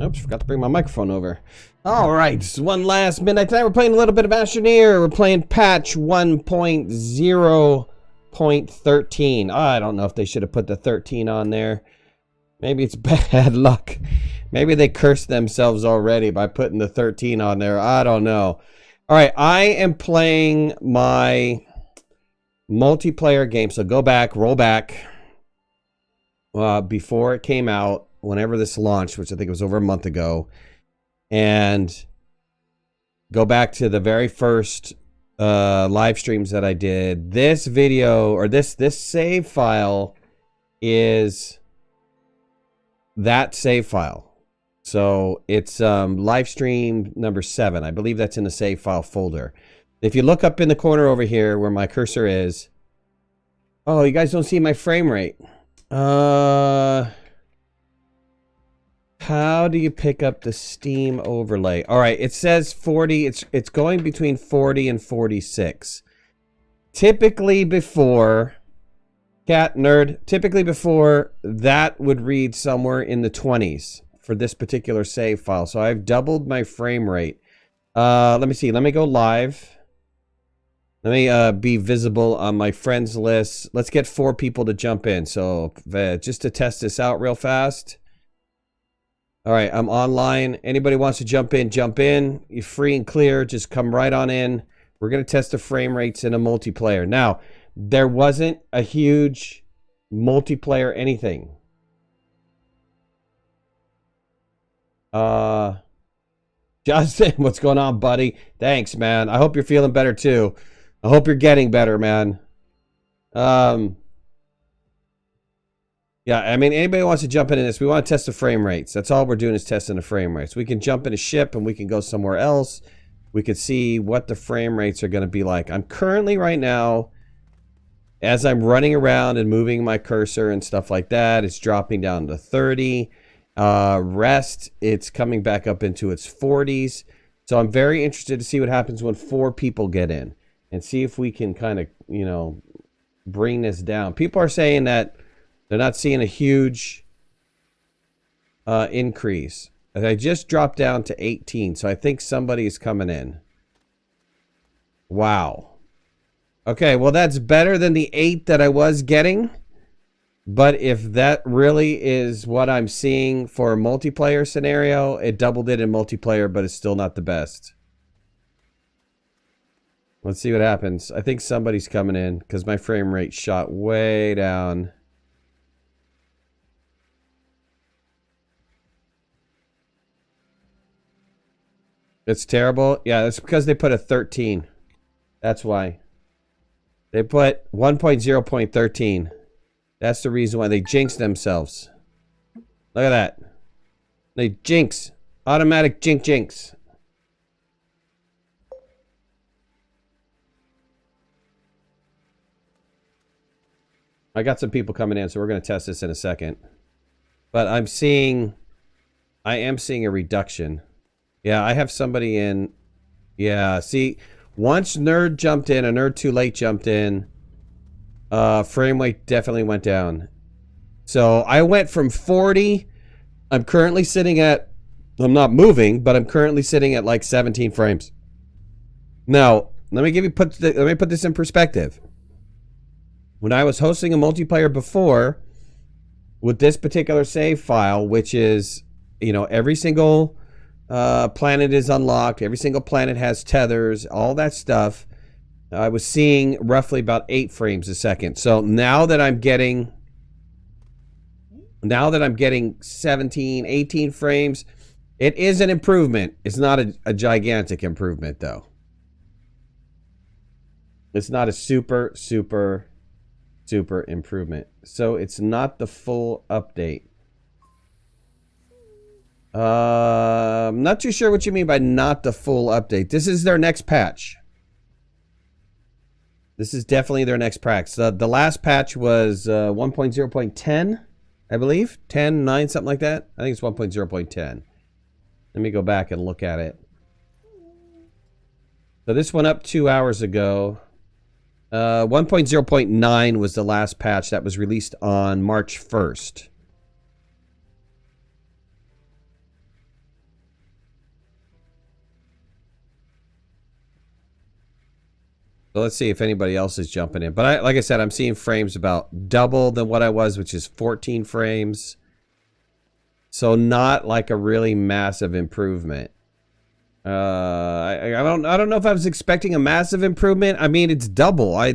Oops, forgot to bring my microphone over. All right, it's One Last Midnight. Tonight we're playing a little bit of Astroneer. We're playing patch 1.0.13. I don't know if they should have put the 13 on there. Maybe it's bad luck. Maybe they cursed themselves already by putting the 13 on there. I don't know. All right, I am playing my multiplayer game. So go back, roll back. Before it came out, whenever this launched, which I think it was over a month ago, and go back to the very first live streams that I did. This video, or this save file, is that save file. So it's live stream number 7. I believe that's in the save file folder. If you look up in the corner over here where my cursor is, oh, you guys don't see my frame rate. How do you pick up the Steam overlay? All right, it says 40. It's going between 40 and 46. Typically before, cat nerd, typically before, that would read somewhere in the 20s for this particular save file. So I've doubled my frame rate. Let me see. Let me go live. Let me be visible on my friends list. Let's get 4 people to jump in. So just to test this out real fast. All right, I'm online. Anybody wants to jump in, jump in. You're free and clear. Just come right on in. We're going to test the frame rates in a multiplayer. Now, there wasn't a huge multiplayer anything. Justin, what's going on, buddy? Thanks, man. I hope you're feeling better too. I hope you're getting better, man. Yeah, I mean, anybody wants to jump into this, we want to test the frame rates. That's all we're doing is testing the frame rates. We can jump in a ship and we can go somewhere else. We could see what the frame rates are going to be like. I'm currently right now, as I'm running around and moving my cursor and stuff like that, it's dropping down to 30. Rest, it's coming back up into its 40s. So I'm very interested to see what happens when 4 people get in and see if we can kind of, you know, bring this down. People are saying that they're not seeing a huge increase. And I just dropped down to 18, so I think somebody's coming in. Wow. Okay, well, that's better than the 8 that I was getting. But if that really is what I'm seeing for a multiplayer scenario, it doubled it in multiplayer, but it's still not the best. Let's see what happens. I think somebody's coming in because my frame rate shot way down. It's terrible. Yeah, that's because they put a 13. That's why. They put 1.0.13. That's the reason why they jinxed themselves. Look at that. They jinx. Automatic jinx. I got some people coming in, so we're going to test this in a second. But I am seeing a reduction. Yeah, I have somebody in. Yeah, see, once Nerd jumped in, a Nerd Too Late jumped in, frame rate definitely went down. So I went from 40. I'm currently sitting at, I'm not moving, but I'm currently sitting at like 17 frames. Now, let me put this in perspective. When I was hosting a multiplayer before, with this particular save file, which is, you know, every single planet is unlocked, every single planet has tethers, all that stuff, I was seeing roughly about 8 frames a second. So now that I'm getting 17, 18 frames, it is an improvement. It's not a gigantic improvement, though. It's not a super improvement. So it's not the full update. I'm not too sure what you mean by not the full update. This is their next patch. This is definitely their next patch. The last patch was 1.0.10, I believe. 10.9, something like that. I think it's 1.0.10. Let me go back and look at it. So this went up 2 hours ago. 1.0.9 was the last patch that was released on March 1st. So let's see if anybody else is jumping in. But like I said, I'm seeing frames about double than what I was, which is 14 frames. So not like a really massive improvement. I don't know if I was expecting a massive improvement. I mean, it's double. They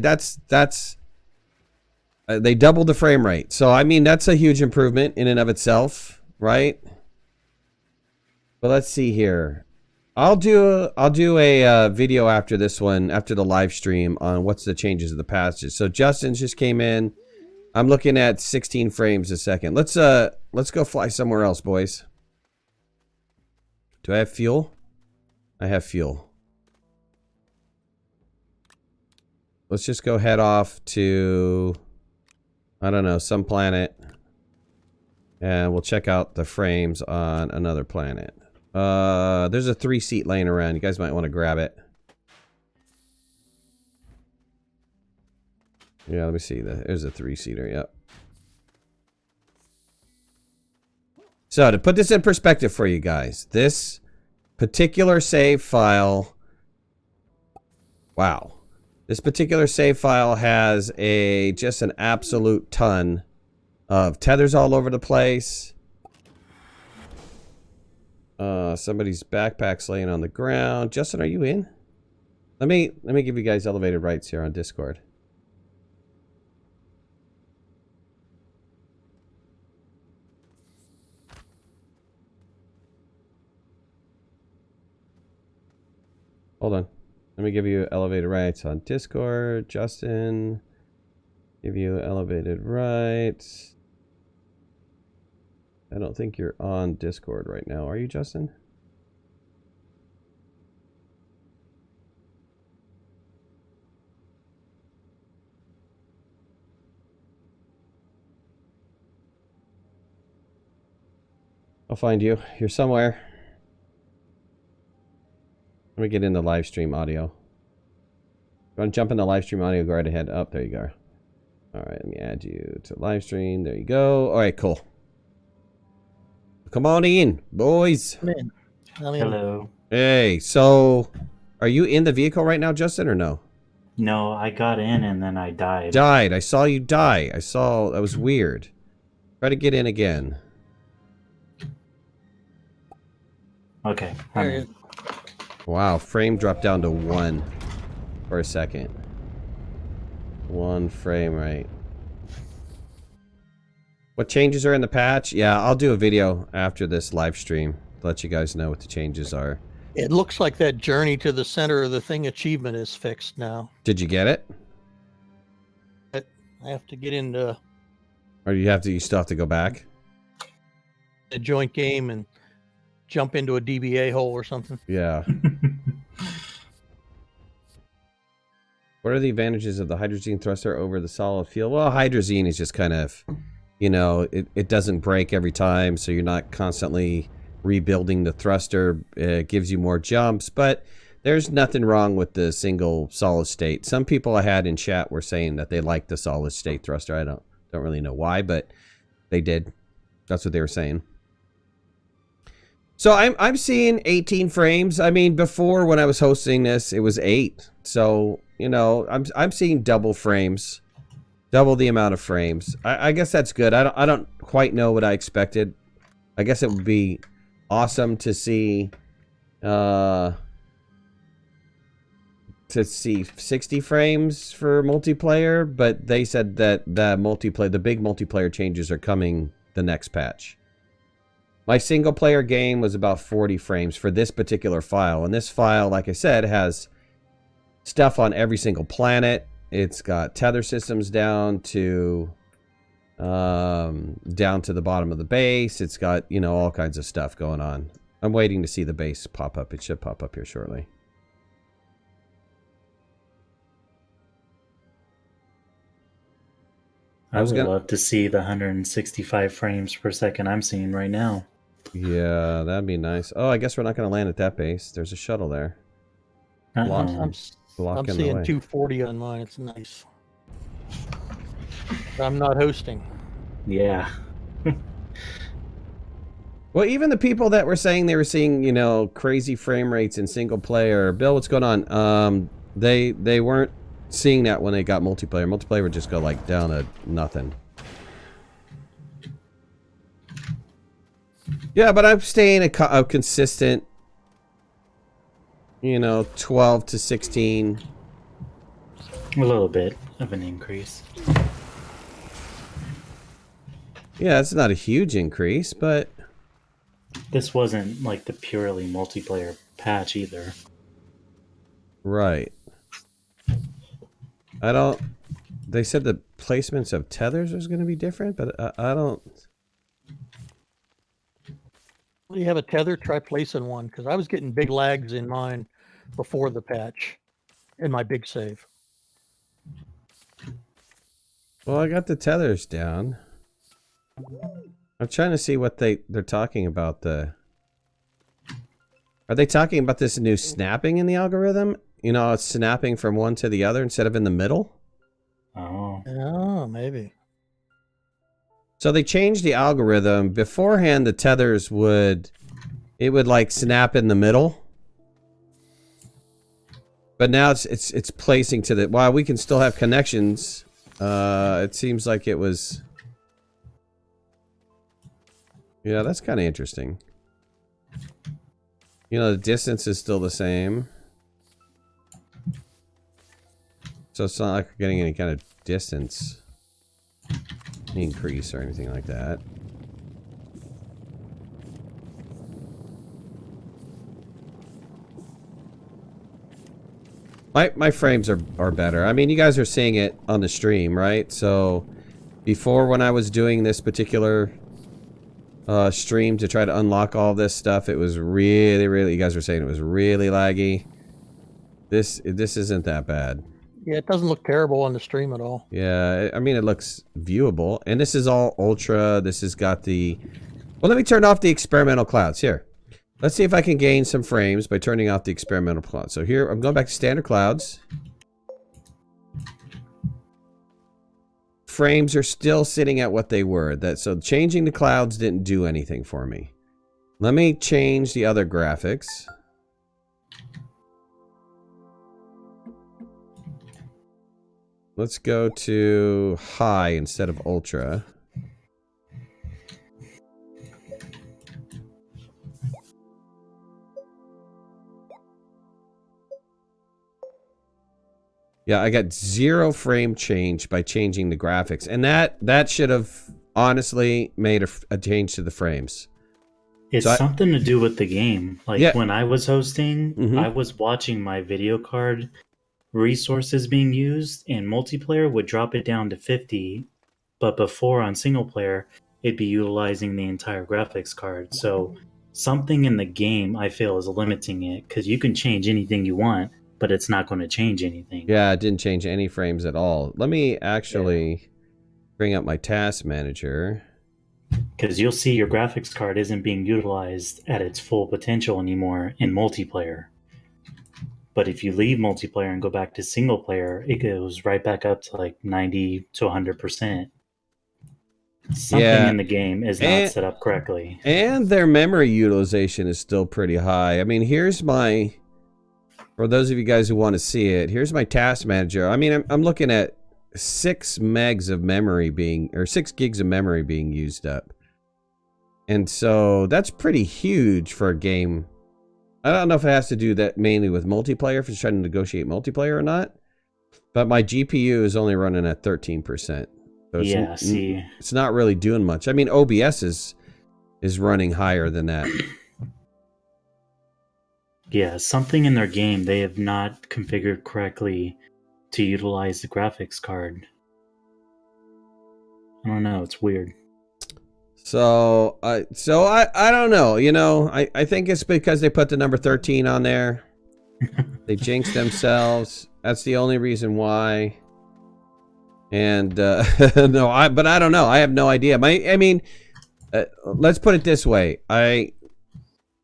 doubled the frame rate. So I mean, that's a huge improvement in and of itself, right? But let's see here. I'll do a video after this one, after the live stream, on what's the changes of the patches. So Justin just came in. I'm looking at 16 frames a second. Let's go fly somewhere else, boys. Do I have fuel? I have fuel. Let's just go head off to, I don't know, some planet. And we'll check out the frames on another planet. There's a 3-seat laying around. You guys might want to grab it. Yeah, let me see. There's a 3-seater, yep. So, to put this in perspective for you guys, this particular save file, wow. This particular save file has just an absolute ton of tethers all over the place. Somebody's backpack's laying on the ground. Justin, are you in? Let me give you guys elevated rights here on Discord. Hold on. Let me give you elevated rights on Discord. Justin, give you elevated rights. I don't think you're on Discord right now. Are you, Justin? I'll find you. You're somewhere. Let me get in the live stream audio. You want to jump in the live stream audio? Go right ahead. Oh, there you go. All right, let me add you to live stream. There you go. All right, cool. Come on in, boys. Come in. Hello. Hey, so are you in the vehicle right now, Justin, or no? No, I got in and then I died. Died. I saw you die. I saw. That was weird. Try to get in again. Okay. I'm in. Wow, frame dropped down to 1 for a second. 1 frame rate. What changes are in the patch? Yeah, I'll do a video after this live stream to let you guys know what the changes are. It looks like that journey to the center of the thing achievement is fixed now. Did you get it? I have to get into Or you still have to go back? a joint game and jump into a DBA hole or something. Yeah. What are the advantages of the hydrazine thruster over the solid fuel? Well, hydrazine is just kind of, you know, it doesn't break every time, so you're not constantly rebuilding the thruster. It gives you more jumps, but there's nothing wrong with the single solid state. Some people I had in chat were saying that they like the solid state thruster. I don't really know why, but they did. That's what they were saying. So I'm seeing 18 frames. I mean, before when I was hosting this, it was 8. So, you know, I'm seeing double frames. Double the amount of frames. I guess that's good. I don't quite know what I expected. I guess it would be awesome to see 60 frames for multiplayer, but they said that the big multiplayer changes are coming the next patch. My single player game was about 40 frames for this particular file, and this file, like I said, has stuff on every single planet. It's got tether systems down to the bottom of the base. It's got, you know, all kinds of stuff going on. I'm waiting to see the base pop up. It should pop up here shortly. I would love to see the 165 frames per second I'm seeing right now. Yeah, that'd be nice. Oh, I guess we're not going to land at that base. There's a shuttle there. I'm seeing 240 on mine. It's nice. But I'm not hosting. Yeah. Well, even the people that were saying they were seeing, you know, crazy frame rates in single player. Bill, what's going on? They weren't seeing that when they got multiplayer. Multiplayer would just go like down to nothing. Yeah, but I'm staying a consistent, you know, 12 to 16. A little bit of an increase. Yeah, it's not a huge increase, but This wasn't like the purely multiplayer patch either. right. I don't. They said the placements of tethers was going to be different, but I don't. You have a tether, try placing one, because I was getting big lags in mine before the patch in my big save. Well, I got the tethers down. I'm trying to see what they're talking about. Are they talking about this new snapping in the algorithm? You know, it's snapping from one to the other instead of in the middle. Oh. Oh, maybe. So they changed the algorithm. Beforehand, the tethers would like snap in the middle. But now it's placing to the, while we can still have connections, it seems like it was. Yeah, that's kind of interesting. You know, the distance is still the same. So it's not like we're getting any kind of distance increase or anything like that. My frames are better. I mean, you guys are seeing it on the stream, right? So before, when I was doing this particular stream to try to unlock all this stuff, it was really, you guys were saying it was really laggy. This isn't that bad. Yeah, it doesn't look terrible on the stream at all. Yeah, I mean, it looks viewable. And this is all ultra. This has got the... Well, let me turn off the experimental clouds. Here. Let's see if I can gain some frames by turning off the experimental clouds. So here, I'm going back to standard clouds. Frames are still sitting at what they were. So changing the clouds didn't do anything for me. Let me change the other graphics. Let's go to high instead of ultra. Yeah, I got 0 frame change by changing the graphics. And that should have honestly made a change to the frames. It's So something to do with the game. Like, yeah. when I was hosting, Mhm. I was watching my video card resources being used, and multiplayer would drop it down to 50, but before on single player, it'd be utilizing the entire graphics card. So something in the game, I feel, is limiting it, because you can change anything you want, but it's not going to change anything. Yeah, it didn't change any frames at all. Let me actually bring up my task manager. Because you'll see your graphics card isn't being utilized at its full potential anymore in multiplayer. But if you leave multiplayer and go back to single player, it goes right back up to like 90 to 100%. Something in the game is not set up correctly. And their memory utilization is still pretty high. I mean, here's my... For those of you guys who want to see it, here's my task manager. I mean, I'm looking at 6 megs of memory being... Or 6 gigs of memory being used up. And so that's pretty huge for a game. I don't know if it has to do that mainly with multiplayer, if it's trying to negotiate multiplayer or not. But my GPU is only running at 13%. So it's not really doing much. I mean, OBS is running higher than that. Yeah, something in their game they have not configured correctly to utilize the graphics card. I don't know, it's weird. So I don't know. You know, I think it's because they put the number 13 on there. They jinxed themselves. That's the only reason why. And no, but I don't know. I have no idea. I mean, let's put it this way.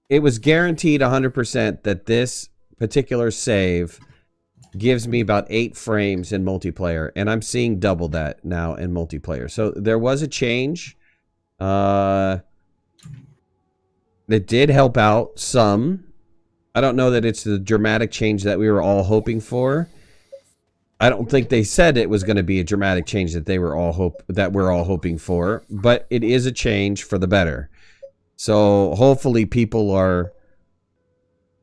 It was guaranteed 100% that this particular save gives me about 8 frames in multiplayer, and I'm seeing double that now in multiplayer. So there was a change. It did help out some. I don't know that it's the dramatic change that we were all hoping for. I don't think they said it was going to be a dramatic change that we're all hoping for, but it is a change for the better. So hopefully people are,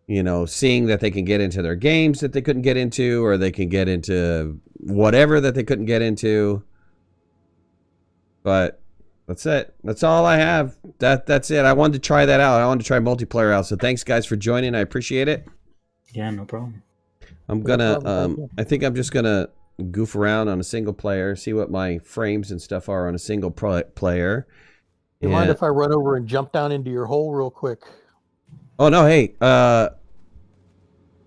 you know, seeing that they can get into their games that they couldn't get into, or they can get into whatever that they couldn't get into. But that's it. That's all I have. That's it. I wanted to try that out. I wanted to try multiplayer out. So thanks guys for joining. I appreciate it. Yeah, no problem. I'm gonna I think I'm just gonna goof around on a single player, see what my frames and stuff are on a single player. You mind if I run over and jump down into your hole real quick? Oh no, hey,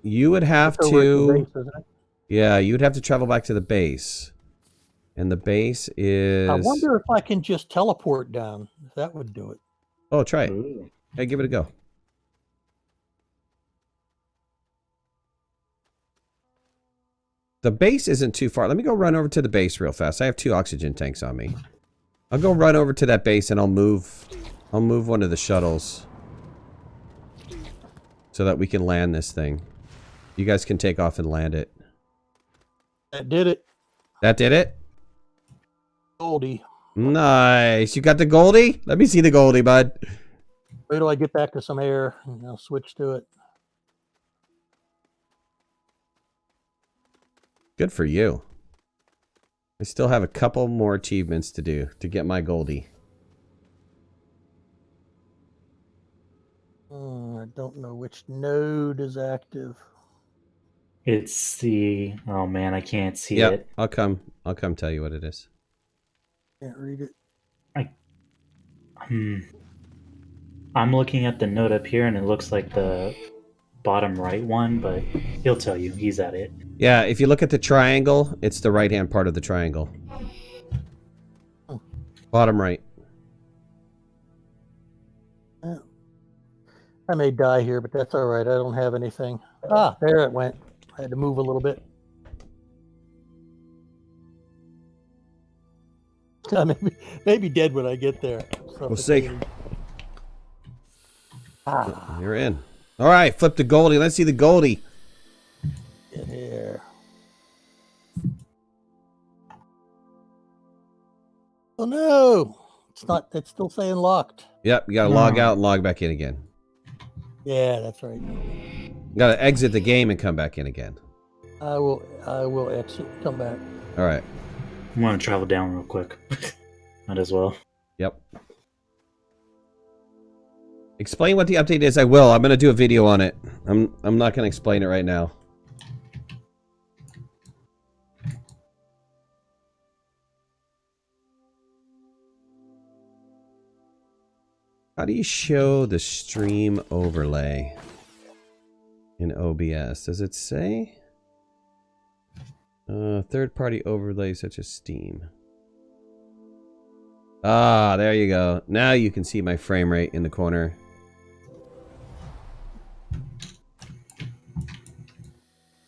you would have to base, isn't it? Yeah, you'd have to travel back to the base. And the base is I wonder if I can just teleport down. If that would do it. Oh, try it. Ooh. Hey, give it a go. The base isn't too far. Let me go run over to the base real fast. I have 2 oxygen tanks on me. I'll go run over to that base and I'll move one of the shuttles so that we can land this thing. You guys can take off and land it. That did it. That did it? Goldie. Nice. You got the Goldie? Let me see the Goldie, bud. Wait till I get back to some air and I'll switch to it. Good for you. I still have a couple more achievements to do to get my Goldie. I don't know which node is active. It's the... Oh, man, I can't see Yep, it. I'll come tell you what it is. Can't read it. I'm looking at the note up here, and it looks like the bottom right one, but he'll tell you. He's at it. Yeah, if you look at the triangle, it's the right-hand part of the triangle. Oh. Bottom right. I may die here, but that's all right. I don't have anything. Ah, there it went. I had to move a little bit. Maybe dead when I get there. We'll see. Ah, You're in. All right, flip the Goldie. Let's see the Goldie. get here. Oh no! It's not. It's still saying locked. Yep, you gotta log out and log back in again. Yeah, that's right. You gotta exit the game and come back in again. I will exit. Come back. All right. I'm going to travel down real quick. Might as well. Yep. Explain what the update is. I will. I'm gonna do a video on it. I'm not gonna explain it right now. How do you show the stream overlay in OBS? Does it say? Third-party overlays such as Steam. Ah, there you go. Now you can see my frame rate in the corner.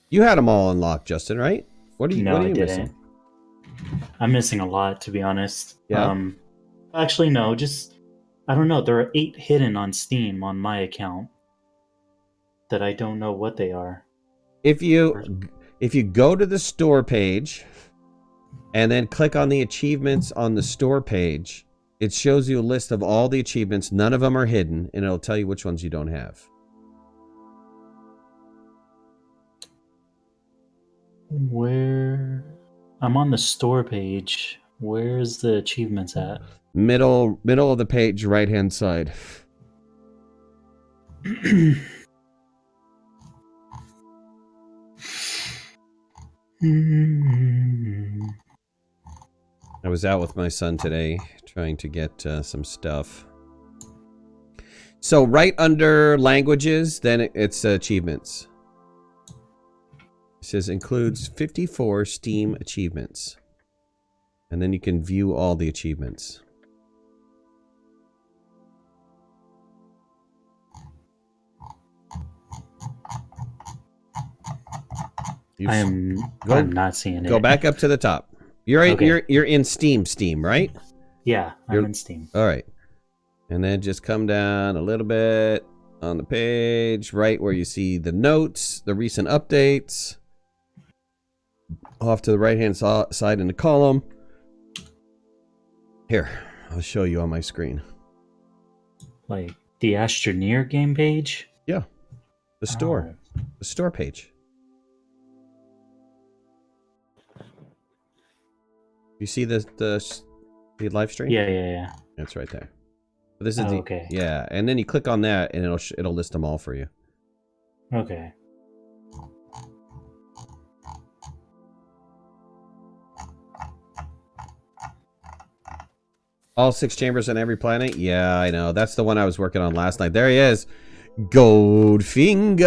You had them all unlocked, Justin, right? What are you, No, what are I you didn't. missing? I'm missing a lot, to be honest. Yeah? Actually, no. Just... I don't know. There are 8 hidden on Steam on my account that I don't know what they are. If you go to the store page and then click on the achievements on the store page, it shows you a list of all the achievements. None of them are hidden, and it'll tell you which ones you don't have. Where... I'm on the store page. Where's the achievements at? Middle of the page, right-hand side. I was out with my son today trying to get some stuff. So right under languages, then it's achievements. It says includes 54 Steam achievements. And then you can view all the achievements. I'm not seeing it. Go back up to the top. You're in, Okay. you're in Steam, right? Yeah, I'm in Steam. All right. And then just come down a little bit on the page, right where you see the notes, the recent updates. off to the right-hand side in the column. Here, I'll show you on my screen. Like the Astroneer game page? Yeah, the store. Oh. The store page. You see the live stream? Yeah. It's right there. But this is Oh, the okay. yeah, and then you click on that, and it'll list them all for you. Okay. All 6 chambers on every planet? Yeah, I know. That's the one I was working on last night. There he is. Goldfinger!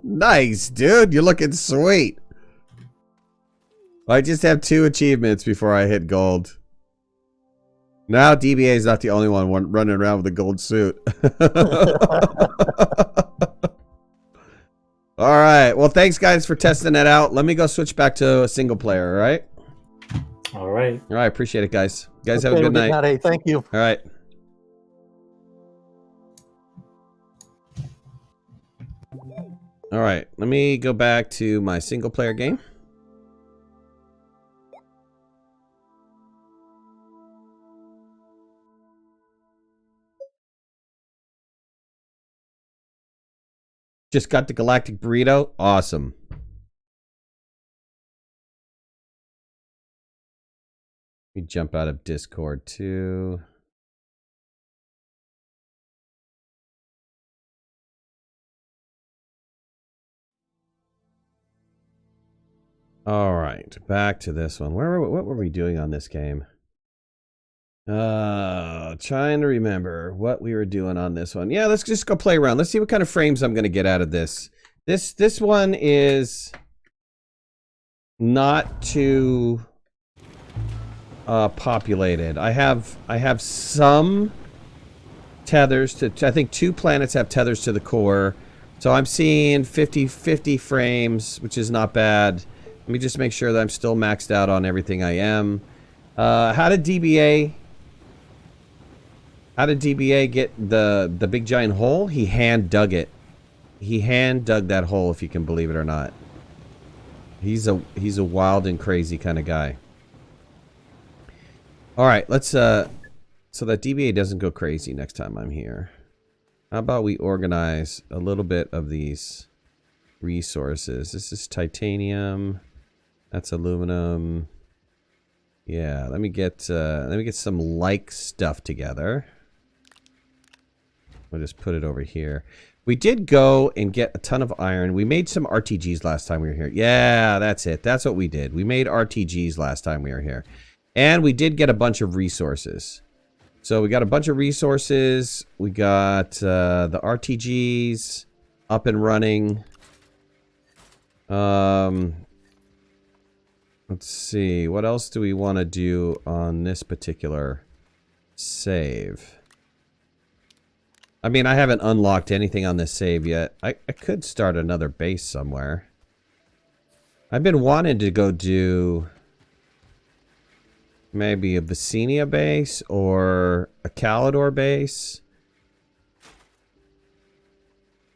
Nice, dude. You're looking sweet. I just have 2 achievements before I hit gold. Now DBA is not the only one running around with a gold suit. Alright. Well, thanks, guys, for testing that out. Let me go switch back to a single player, alright? All right. All right, appreciate it, guys. You guys Okay, have a good night. Hey, thank you. All right. All right, let me go back to my single player game. Just got the galactic burrito. Awesome. Let me jump out of Discord too. All right, back to this one. What were we doing on this game? Trying to remember what we were doing on this one. Yeah, let's just go play around. Let's see what kind of frames I'm going to get out of this. This one is not too populated. I have some tethers to, I think 2 planets have tethers to the core. So I'm seeing 50 frames, which is not bad. Let me just make sure that I'm still maxed out on everything I am. How did DBA get the big giant hole? He hand dug it. He hand dug that hole, if you can believe it or not. He's a wild and crazy kind of guy. All right, let's so that DBA doesn't go crazy next time I'm here. How about we organize a little bit of these resources? This is titanium. That's aluminum. Yeah, let me get some like stuff together. We'll just put it over here. We did go and get a ton of iron. We made some RTGs last time we were here. Yeah, that's it. That's what we did. We made RTGs last time we were here. And we did get a bunch of resources. So we got a bunch of resources. We got the RTGs up and running. Let's see. What else do we want to do on this particular save? I mean, I haven't unlocked anything on this save yet. I could start another base somewhere. I've been wanting to go do maybe a Vicinia base or a Calidor base.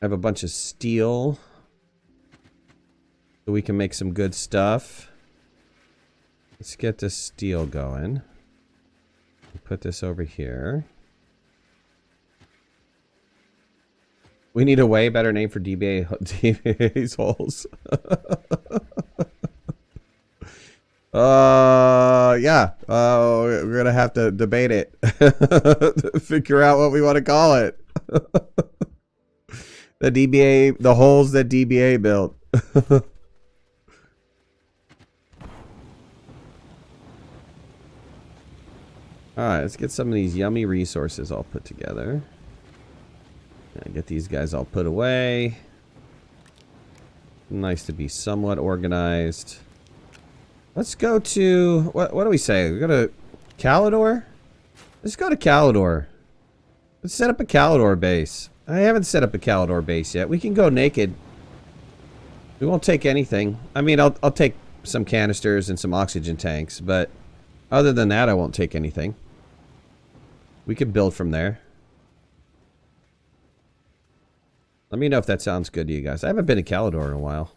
I have a bunch of steel, so we can make some good stuff. Let's get this steel going. Put this over here. We need a way better name for DBA's holes. Yeah. We're gonna have to debate it. Figure out what we want to call it. The holes that DBA built. Alright, let's get some of these yummy resources all put together. Get these guys all put away. Nice to be somewhat organized. Let's go to... What do we say? We go to Calidor? Let's go to Calidor. Let's set up a Calidor base. I haven't set up a Calidor base yet. We can go naked. We won't take anything. I mean, I'll take some canisters and some oxygen tanks, but other than that, I won't take anything. We can build from there. Let me know if that sounds good to you guys. I haven't been to Calidor in a while.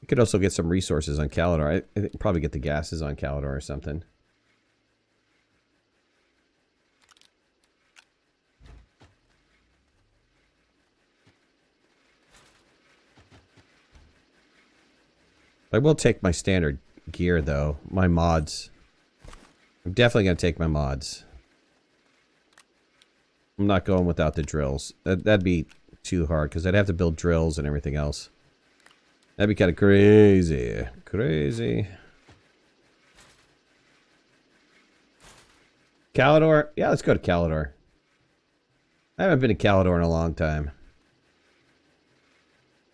You could also get some resources on Calidor. I think probably get the gases on Calidor or something. I will take my standard gear, though. My mods. I'm definitely going to take my mods. I'm not going without the drills. That'd be too hard, because I'd have to build drills and everything else. That'd be kind of crazy. Crazy. Calidor? Yeah, let's go to Calidor. I haven't been to Calidor in a long time.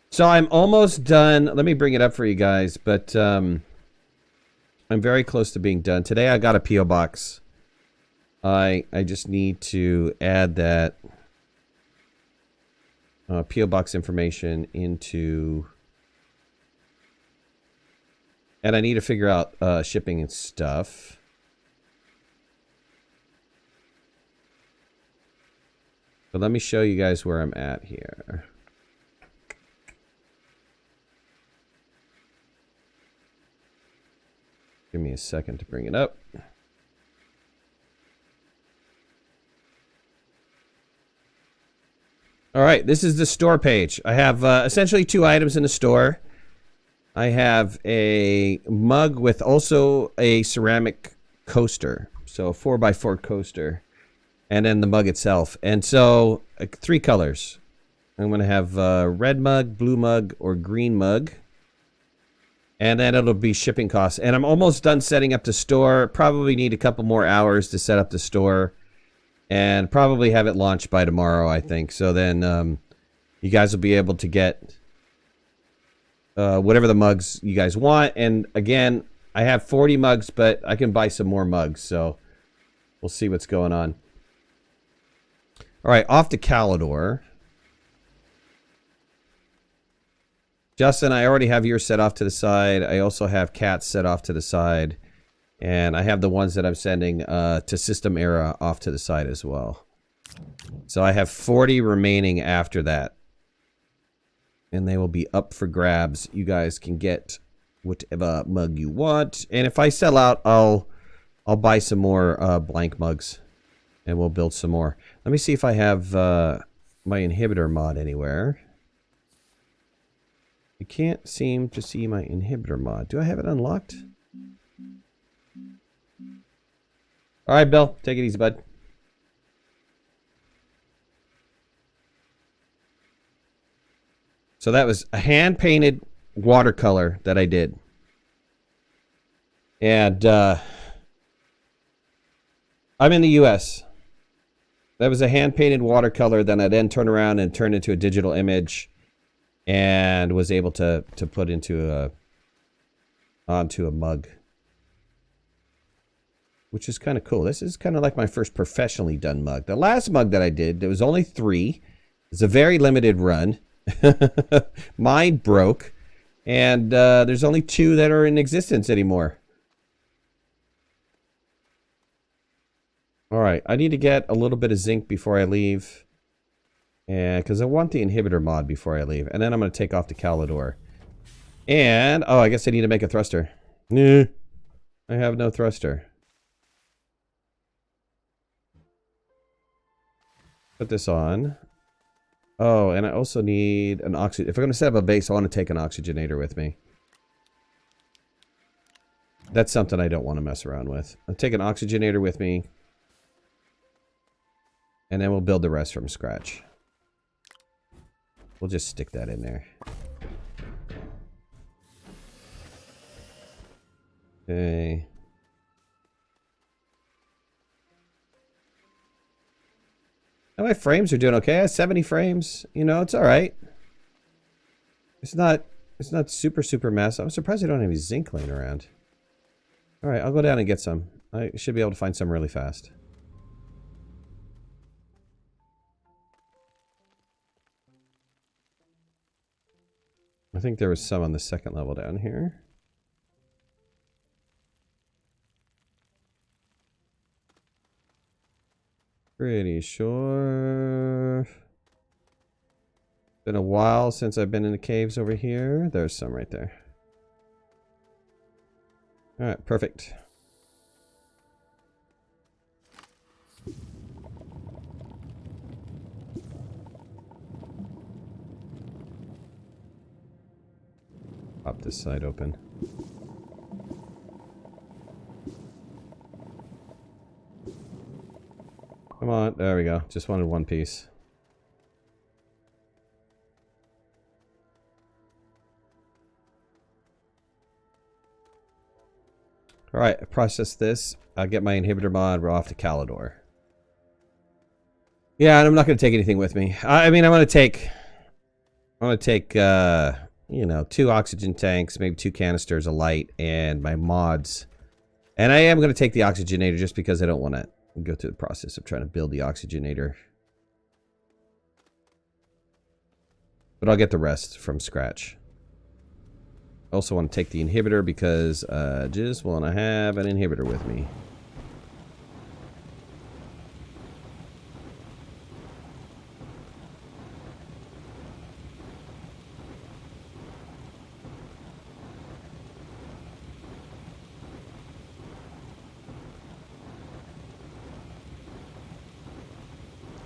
So I'm almost done. Let me bring it up for you guys, but I'm very close to being done. Today I got a P.O. box. I just need to add that P.O. box information into... And I need to figure out shipping and stuff. But let me show you guys where I'm at here. Give me a second to bring it up. All right, this is the store page. I have essentially 2 items in the store. I have a mug with also a ceramic coaster. So a 4x4 coaster. And then the mug itself. And so 3 colors. I'm going to have red mug, blue mug, or green mug. And then it'll be shipping costs. And I'm almost done setting up the store. Probably need a couple more hours to set up the store. And probably have it launched by tomorrow, I think. So then you guys will be able to get whatever the mugs you guys want. And again, I have 40 mugs, but I can buy some more mugs. So we'll see what's going on. All right, off to Calidor. Justin, I already have yours set off to the side. I also have Cat's set off to the side. And I have the ones that I'm sending to System Era off to the side as well. So I have 40 remaining after that. And they will be up for grabs. You guys can get whatever mug you want. And if I sell out, I'll buy some more blank mugs. And we'll build some more. Let me see if I have my inhibitor mod anywhere. I can't seem to see my inhibitor mod. Do I have it unlocked? All right, Bill. Take it easy, bud. So that was a hand-painted watercolor that I did. And I'm in the U.S. That was a hand-painted watercolor that I then turned around and turned into a digital image and was able to put into onto a mug. Which is kind of cool. This is kind of like my first professionally done mug. The last mug that I did, there was only 3. It's a very limited run. Mine broke. And there's only 2 that are in existence anymore. Alright, I need to get a little bit of zinc before I leave. And because I want the inhibitor mod before I leave. And then I'm going to take off to Calidor. And, oh, I guess I need to make a thruster. Nah, I have no thruster. Put this on. Oh, and I also need an oxygen. If I'm going to set up a base, I want to take an oxygenator with me. That's something I don't want to mess around with. I'll take an oxygenator with me. And then we'll build the rest from scratch. We'll just stick that in there. Okay. And my frames are doing okay. I have 70 frames. You know, it's alright. It's not super massive. I'm surprised I don't have any zinc laying around. Alright, I'll go down and get some. I should be able to find some really fast. I think there was some on the second level down here. Pretty sure. Been a while since I've been in the caves over here. There's some right there. All right, perfect. Pop this side open. Come on, there we go. Just wanted one piece. Alright, process this. I'll get my inhibitor mod. We're off to Calidor. Yeah, and I'm not going to take anything with me. I mean, I'm going to take, you know, 2 oxygen tanks, maybe 2 canisters of light, and my mods. And I am going to take the oxygenator just because I don't want to go through the process of trying to build the oxygenator. But I'll get the rest from scratch. I also want to take the inhibitor because I just want to have an inhibitor with me.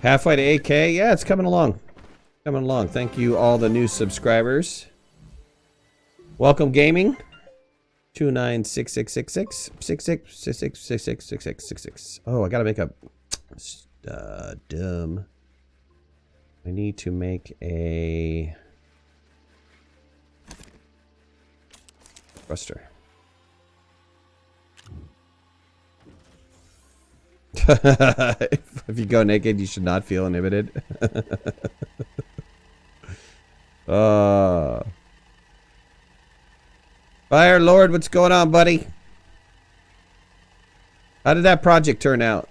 Halfway to 8K? Yeah, it's coming along. Coming along. Thank you all the new subscribers. Welcome gaming. 296666 66666666. Oh, I gotta make a dumb. I need to make a thruster. If you go naked, you should not feel inhibited. Fire Lord, what's going on, buddy? How did that project turn out?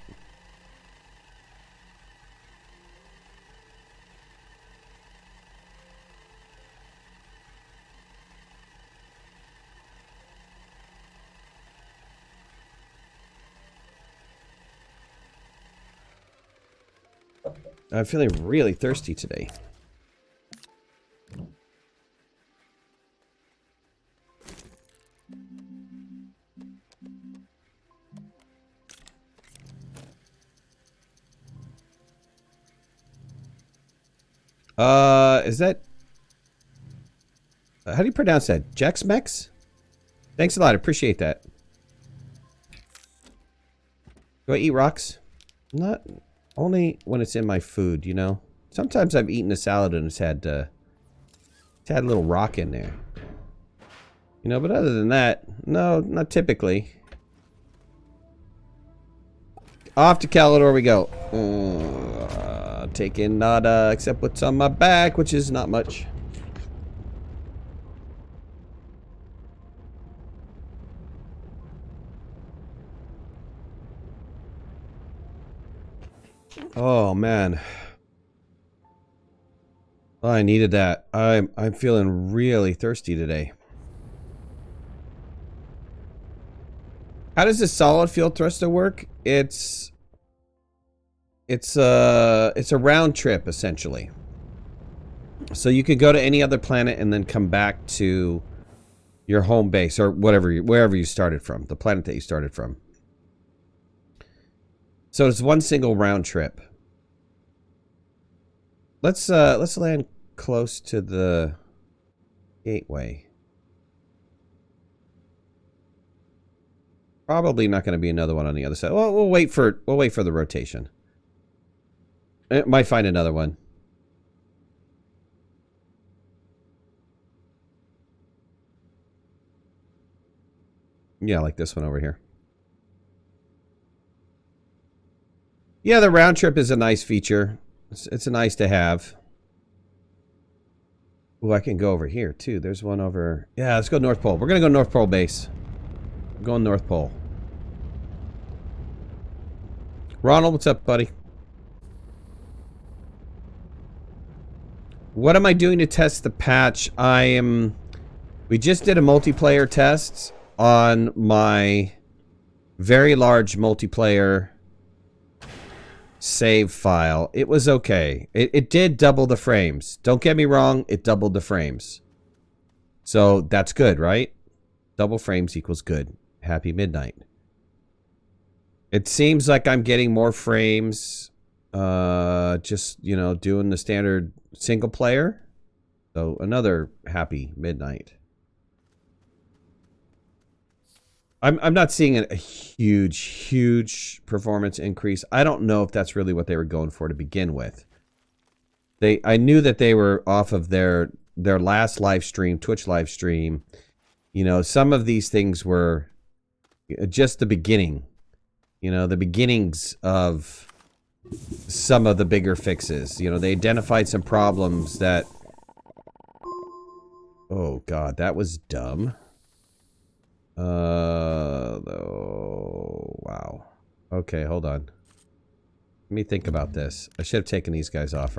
I'm feeling really thirsty today. Is that... how do you pronounce that? Jax-Mex? Thanks a lot, appreciate that. Do I eat rocks? Not... only when it's in my food, you know? Sometimes I've eaten a salad and it's had a little rock in there. You know, but other than that, no, not typically. Off to Calidor we go. Taking nada except what's on my back, which is not much. Oh man. Oh, I needed that. I'm feeling really thirsty today. How does this solid fuel thruster work? It's a round trip essentially. So you could go to any other planet and then come back to your home base or wherever you started from, the planet that you started from. So it's one single round trip. Let's land close to the gateway. Probably not going to be another one on the other side. Well, we'll wait for the rotation. It might find another one. Yeah, like this one over here. Yeah, the round trip is a nice feature. It's a nice to have. Oh, I can go over here too. There's one over. Yeah, let's go North Pole. We're gonna go North Pole base. We're going North Pole. Ronald, what's up, buddy? What am I doing to test the patch? We just did a multiplayer test on my very large multiplayer save file. It was okay. It did double the frames. Don't get me wrong, it doubled the frames. So that's good, right? Double frames equals good. happy midnight. It seems like I'm getting more frames, just, you know, doing the standard single player. So another happy midnight. I'm not seeing a huge performance increase. I don't know if that's really what they were going for to begin with. I knew that they were off of their last live stream, Twitch live stream. You know, some of these things were just the beginning. You know, the beginnings of some of the bigger fixes. You know, they identified some problems that... Oh, God, that was dumb. Oh, wow. Okay, hold on. Let me think about this. I should have taken these guys off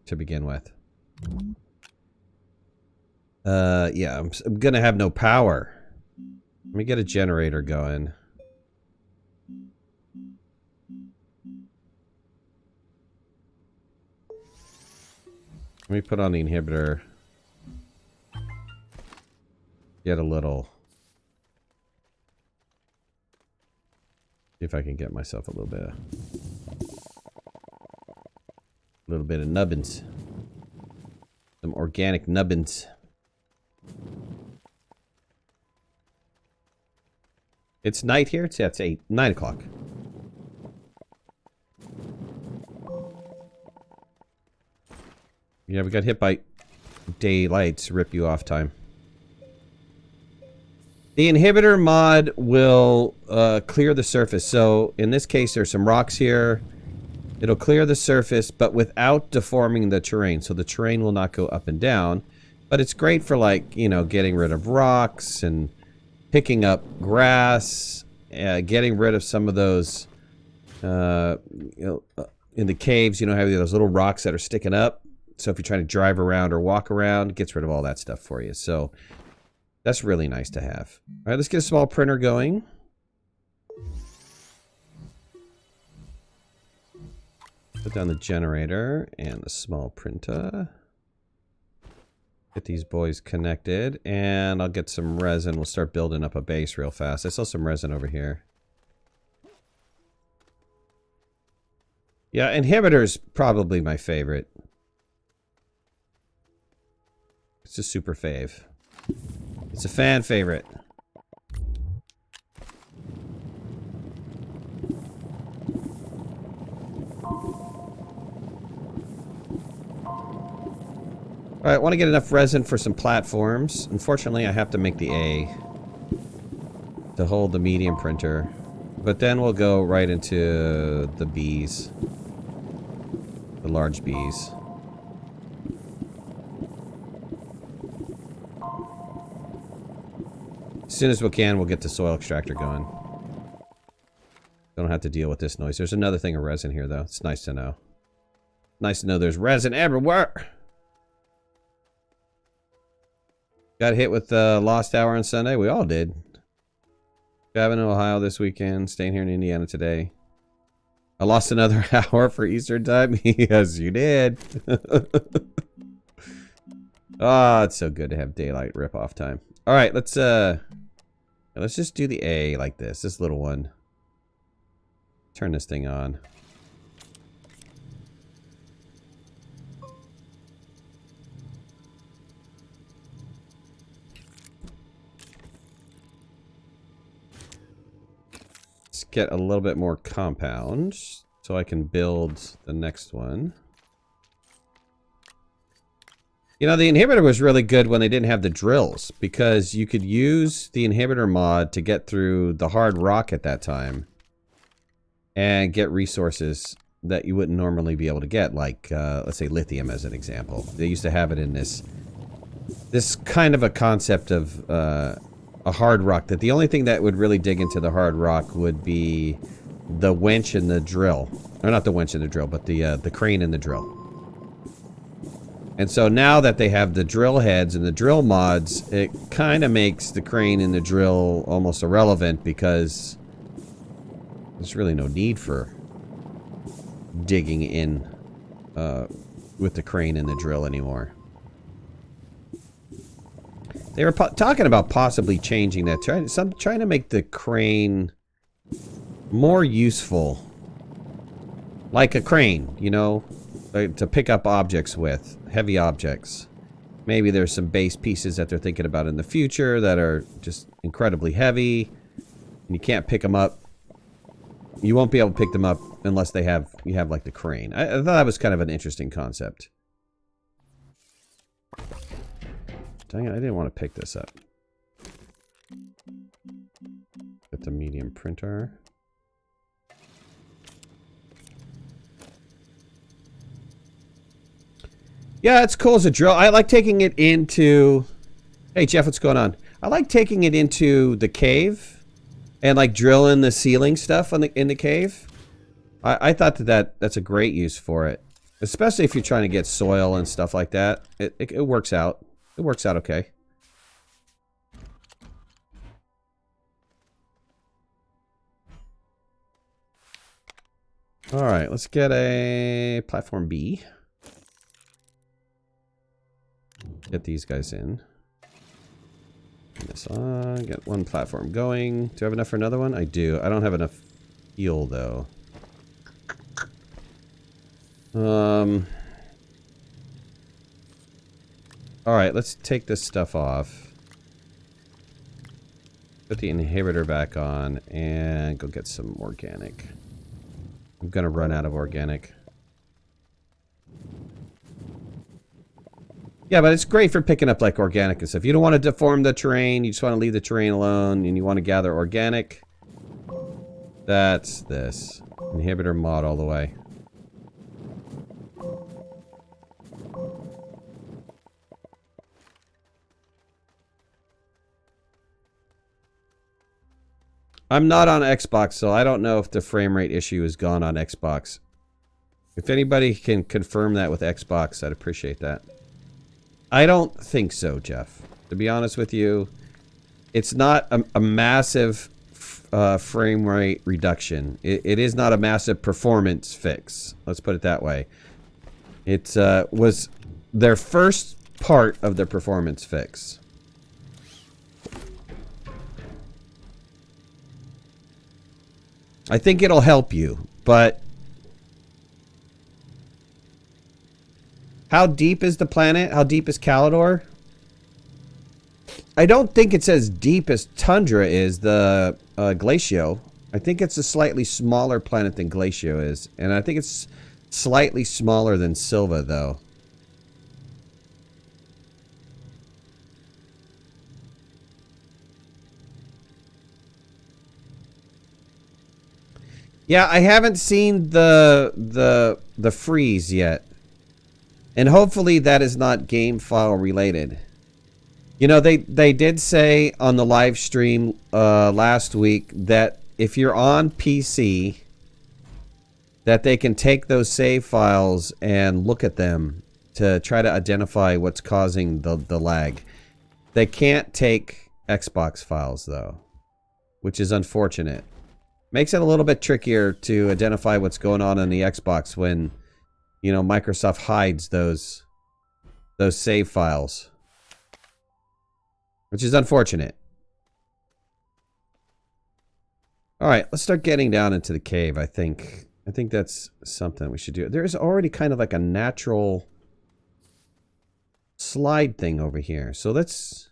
to begin with. Yeah, I'm gonna have no power. Let me get a generator going. Let me put on the inhibitor. Get a little... See if I can get myself a little bit of nubbins. Some organic nubbins. It's night here? It's 9 o'clock. Yeah, we got hit by daylights. Rip you off time. The inhibitor mod will clear the surface. So in this case, there's some rocks here. It'll clear the surface, but without deforming the terrain. So the terrain will not go up and down. But it's great for, like, you know, getting rid of rocks and picking up grass, getting rid of some of those, you know, in the caves, you know, have those little rocks that are sticking up. So if you're trying to drive around or walk around, it gets rid of all that stuff for you. So that's really nice to have. All right, let's get a small printer going. Put down the generator and the small printer. Get these boys connected, and I'll get some resin. We'll start building up a base real fast. I saw some resin over here. Yeah, inhibitor's probably my favorite. It's a super fave. It's a fan favorite. Alright, I want to get enough resin for some platforms. Unfortunately, I have to make the A to hold the medium printer. But then we'll go right into the Bs. The large Bs. As soon as we can, we'll get the soil extractor going. Don't have to deal with this noise. There's another thing of resin here, though. It's nice to know. Nice to know there's resin everywhere. Got hit with the Lost Hour on Sunday. We all did. Driving to Ohio this weekend. Staying here in Indiana today. I lost another hour for Eastern time. Yes, you did. Oh, it's so good to have daylight rip-off time. All right, let's just do the A like this. This little one. Turn this thing on. Let's get a little bit more compound so I can build the next one. You know, the inhibitor was really good when they didn't have the drills, because you could use the inhibitor mod to get through the hard rock at that time and get resources that you wouldn't normally be able to get, like, let's say lithium as an example. They used to have it in this kind of a concept of a hard rock, that the only thing that would really dig into the hard rock would be the winch and the drill. Or not the winch and the drill, but the crane and the drill. And so now that they have the drill heads and the drill mods, it kind of makes the crane and the drill almost irrelevant, because there's really no need for digging in with the crane and the drill anymore. They were talking about possibly changing that. Trying to make the crane more useful. Like a crane, you know? To pick up objects with. Heavy objects. Maybe there's some base pieces that they're thinking about in the future that are just incredibly heavy. And you can't pick them up. You won't be able to pick them up unless you have like the crane. I thought that was kind of an interesting concept. Dang it, I didn't want to pick this up. Get the medium printer. Yeah, it's cool as a drill. I like taking it into... Hey, Jeff, what's going on? I like taking it into the cave and like drilling the ceiling stuff in the cave. I thought that's a great use for it. Especially if you're trying to get soil and stuff like that. It works out. It works out okay. Alright, let's get a platform B. Get these guys in. Turn this on. Get one platform going. Do I have enough for another one? I do. I don't have enough fuel, though. Alright, let's take this stuff off. Put the inhibitor back on and go get some organic. I'm gonna run out of organic. Yeah, but it's great for picking up like organic and stuff. You don't want to deform the terrain, you just want to leave the terrain alone, and you want to gather organic. That's this. Inhibitor mod all the way. I'm not on Xbox, so I don't know if the frame rate issue is gone on Xbox. If anybody can confirm that with Xbox, I'd appreciate that. I don't think so, Jeff. To be honest with you, it's not a massive frame rate reduction. It is not a massive performance fix. Let's put it that way. It was their first part of the performance fix. I think it'll help you, but how deep is the planet? How deep is Calidor? I don't think it's as deep as Tundra is, the Glacio. I think it's a slightly smaller planet than Glacio is, and I think it's slightly smaller than Silva, though. Yeah, I haven't seen the freeze yet. And hopefully that is not game file related. You know, they did say on the live stream last week that if you're on PC, that they can take those save files and look at them to try to identify what's causing the lag. They can't take Xbox files, though, which is unfortunate. Makes it a little bit trickier to identify what's going on the Xbox when, you know, Microsoft hides those save files. Which is unfortunate. Alright, let's start getting down into the cave, I think. I think that's something we should do. There's already kind of like a natural slide thing over here. So let's...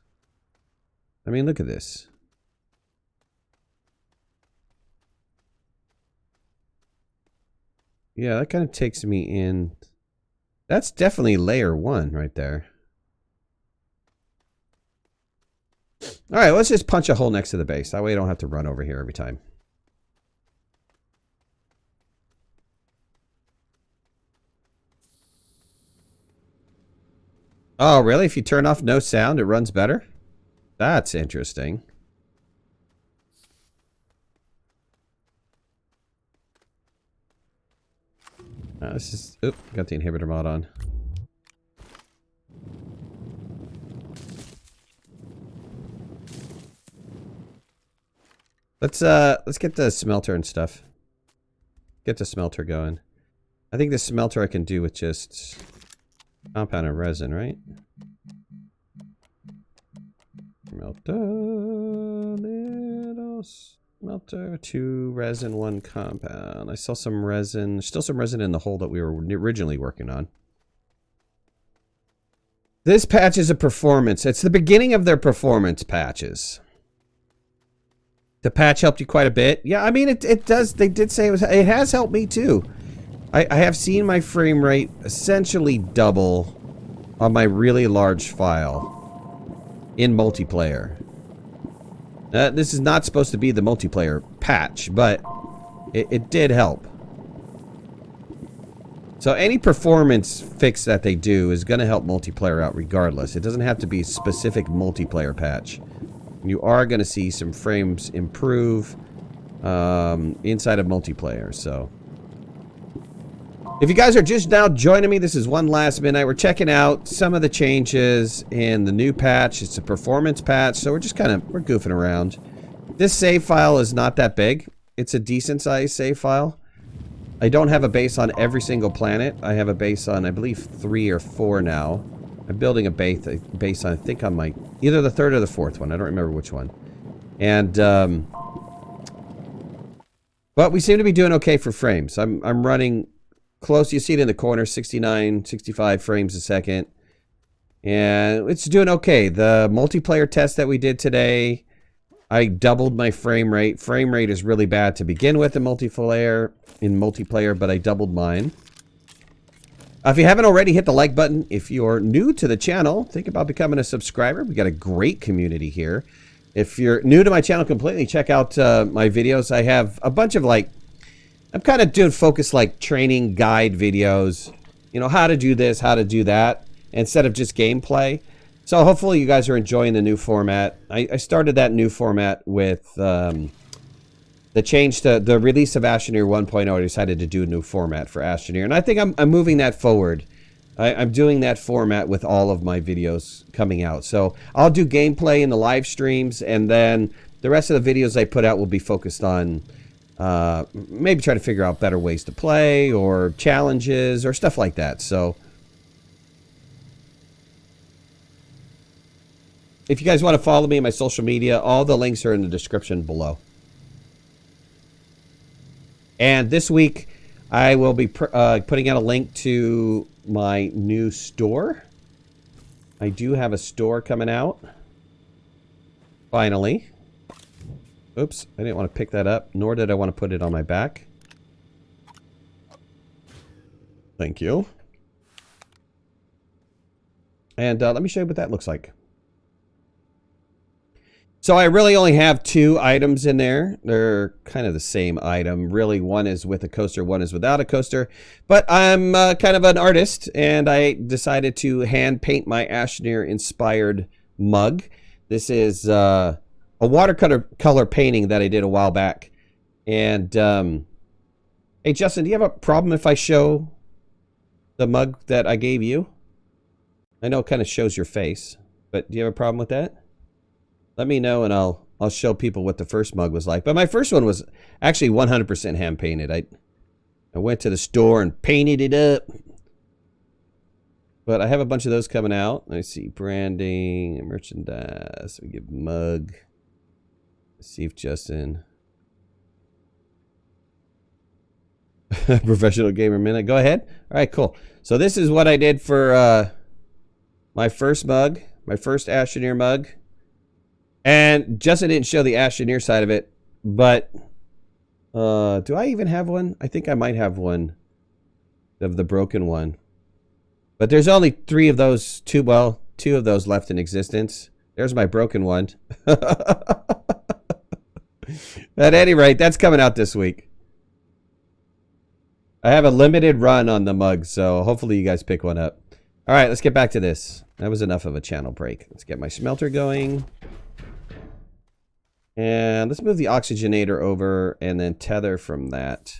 I mean, look at this. Yeah, that kind of takes me in. That's definitely layer 1 right there. Alright, let's just punch a hole next to the base. That way you don't have to run over here every time. Oh, really? If you turn off no sound, it runs better? That's interesting. This is... Oop, got the inhibitor mod on. Let's get the smelter and stuff. Get the smelter going. I think the smelter I can do with just compound and resin, right? Smelter, little smelter, 2 resin, 1 compound. I saw some resin, still some resin in the hole that we were originally working on. This patch is a performance. It's the beginning of their performance patches. The patch helped you quite a bit. Yeah, I mean, it does. They did say it has helped me too. I have seen my frame rate essentially double on my really large file in multiplayer. This is not supposed to be the multiplayer patch, but it did help. So any performance fix that they do is going to help multiplayer out regardless. It doesn't have to be a specific multiplayer patch. You are going to see some frames improve inside of multiplayer. So if you guys are just now joining me, this is OneLastMidnight. We're checking out some of the changes in the new patch. It's a performance patch, so we're just we're goofing around. This save file is not that big. It's a decent sized save file. I don't have a base on every single planet. I have a base on, I believe, 3 or 4 now. I'm building a base on, I think, on my either the 3rd or the 4th one. I don't remember which one. And but we seem to be doing okay for frames. I'm running close. You see it in the corner, 69, 65 frames a second. And it's doing okay. The multiplayer test that we did today, I doubled my frame rate. Frame rate is really bad to begin with in multiplayer, but I doubled mine. If you haven't already, hit the like button. If you're new to the channel, think about becoming a subscriber. We got a great community here. If you're new to my channel completely, check out my videos. I have a bunch of I'm kind of doing focus training guide videos. You know, how to do this, how to do that, instead of just gameplay. So hopefully you guys are enjoying the new format. I started that new format with the change to the release of Astroneer 1.0. I decided to do a new format for Astroneer, and I think I'm moving that forward. I'm doing that format with all of my videos coming out. So I'll do gameplay in the live streams, and then the rest of the videos I put out will be focused on maybe try to figure out better ways to play or challenges or stuff like that. So if you guys want to follow me on my social media, all the links are in the description below. And this week, I will be putting out a link to my new store. I do have a store coming out. Finally. Oops, I didn't want to pick that up, nor did I want to put it on my back. Thank you. And let me show you what that looks like. So I really only have 2 items in there. They're kind of the same item. Really, one is with a coaster, one is without a coaster. But I'm kind of an artist, and I decided to hand paint my Astroneer inspired mug. This is a watercolor painting that I did a while back. And hey, Justin, do you have a problem if I show the mug that I gave you? I know it kind of shows your face, but do you have a problem with that? Let me know, and I'll show people what the first mug was like. But my first one was actually 100% hand painted. I went to the store and painted it up. But I have a bunch of those coming out. I see branding, merchandise. We give mug. Let's see if Justin, professional gamer minute. Go ahead. All right, cool. So this is what I did for my first mug, my first Astroneer mug. And Justin didn't show the Astroneer side of it, but do I even have one? I think I might have one of the broken one. But there's only 3 of those, 2 of those left in existence. There's my broken one. At any rate, that's coming out this week. I have a limited run on the mug, so hopefully you guys pick one up. All right, let's get back to this. That was enough of a channel break. Let's get my smelter going. And let's move the oxygenator over and then tether from that.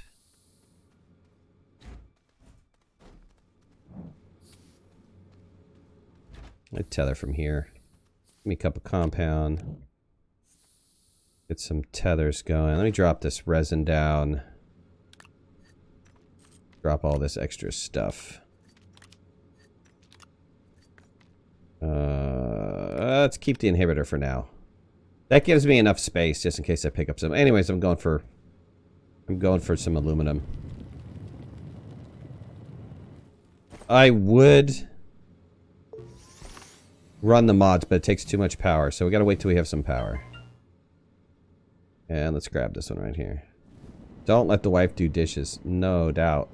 I tether from here. Give me a cup of compound. Get some tethers going. Let me drop this resin down. Drop all this extra stuff. Let's keep the inhibitor for now. That gives me enough space just in case I pick up some. Anyways, I'm going for some aluminum. I would run the mods, but it takes too much power, so we gotta wait till we have some power. And let's grab this one right here. Don't let the wife do dishes. No doubt.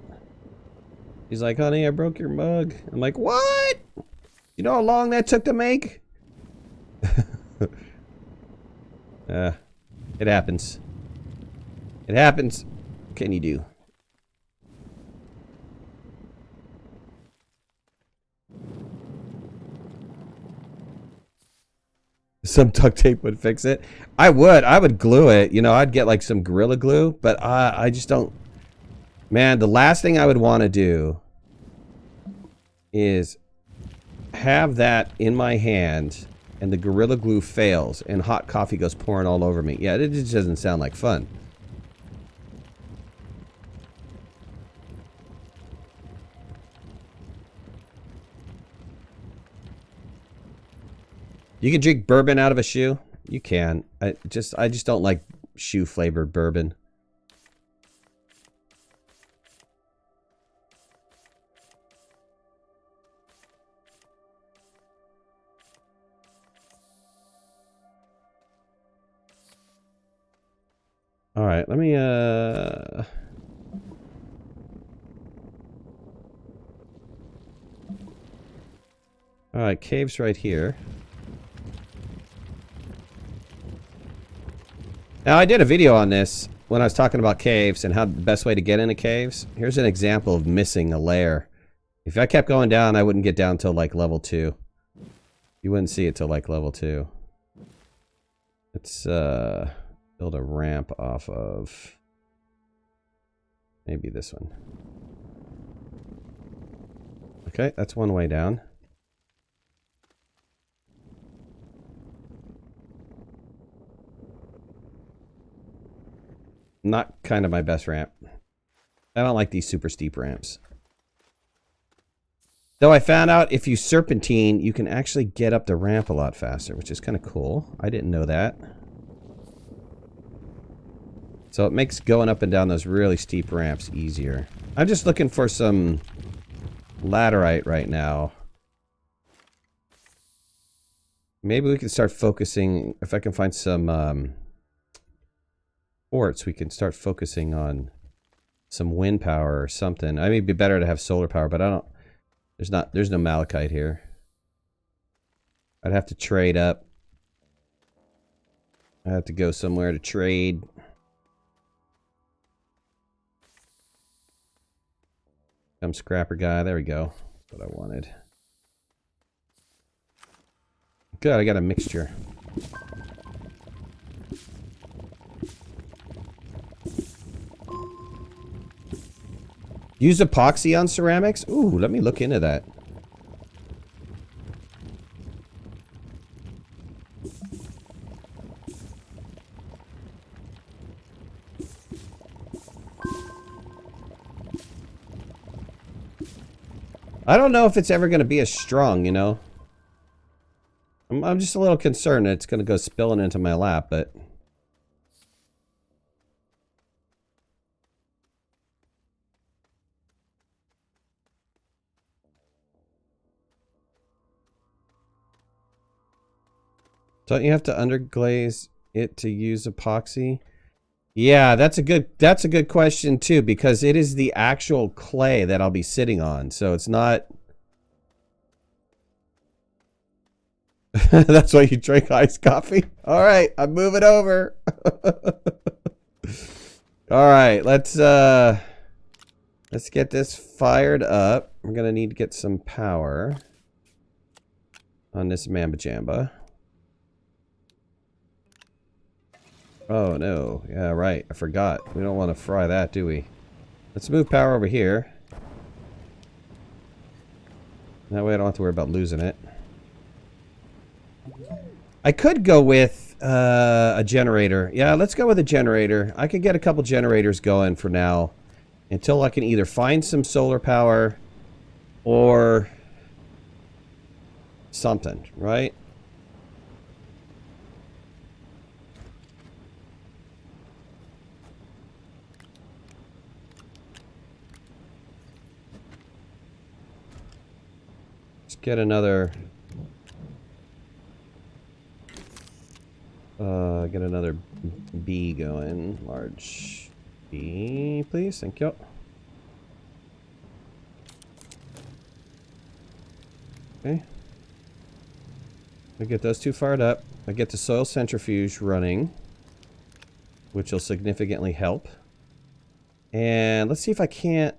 He's like, honey, I broke your mug. I'm like, what? You know how long that took to make? It happens. It happens. What can you do? Some duct tape would fix it. I would glue it. You know, I'd get like some Gorilla Glue, but I just don't. Man, the last thing I would want to do is have that in my hand and the Gorilla Glue fails and hot coffee goes pouring all over me. Yeah, it just doesn't sound like fun. You can drink bourbon out of a shoe? You can. I just don't like shoe flavored bourbon. All right, let me all right, caves right here. Now, I did a video on this when I was talking about caves and how the best way to get into caves. Here's an example of missing a layer. If I kept going down, I wouldn't get down till like level 2. You wouldn't see it till like level 2. Let's build a ramp off of maybe this one. Okay, that's one way down. Not kind of my best ramp. I don't like these super steep ramps. Though I found out if you serpentine, you can actually get up the ramp a lot faster, which is kind of cool. I didn't know that. So it makes going up and down those really steep ramps easier. I'm just looking for some laterite right now. Maybe we can start focusing, if I can find some ports, we can start focusing on some wind power or something. I mean, it'd be better to have solar power, but I don't, there's no malachite here. I'd have to trade up. I have to go somewhere to trade. Some scrapper guy. There we go. That's what I wanted. Good, I got a mixture. Use epoxy on ceramics? Ooh, let me look into that. I don't know if it's ever going to be as strong, you know. I'm just a little concerned that it's going to go spilling into my lap, but... Don't you have to underglaze it to use epoxy? Yeah, that's a good question too, because it is the actual clay that I'll be sitting on, so it's not. That's why you drink iced coffee. All right, I'm moving over. All right, let's get this fired up. I'm gonna need to get some power on this Mamba Jamba. Oh no, yeah, right, I forgot. We don't want to fry that, do we? Let's move power over here. That way I don't have to worry about losing it. I could go with a generator. Yeah, let's go with a generator. I could get a couple generators going for now until I can either find some solar power or something, right? Let's get another... get another bee going. Large bee, please. Thank you. Okay. I get those two fired up. I get the soil centrifuge running, which will significantly help. And let's see if I can't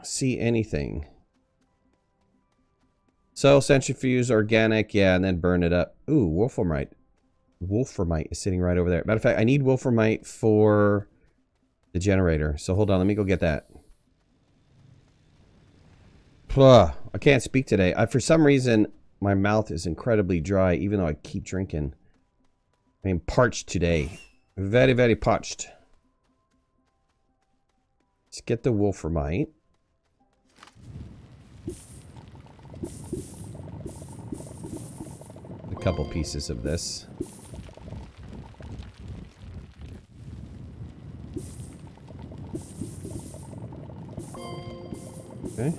see anything. Soil centrifuge, organic, yeah, and then burn it up. Ooh, wolframite. Wolframite is sitting right over there. Matter of fact, I need wolframite for the generator. So hold on, let me go get that. Ugh, I can't speak today. For some reason, my mouth is incredibly dry, even though I keep drinking. I mean, parched today. Very, very parched. Let's get the wolframite. A couple pieces of this. Okay.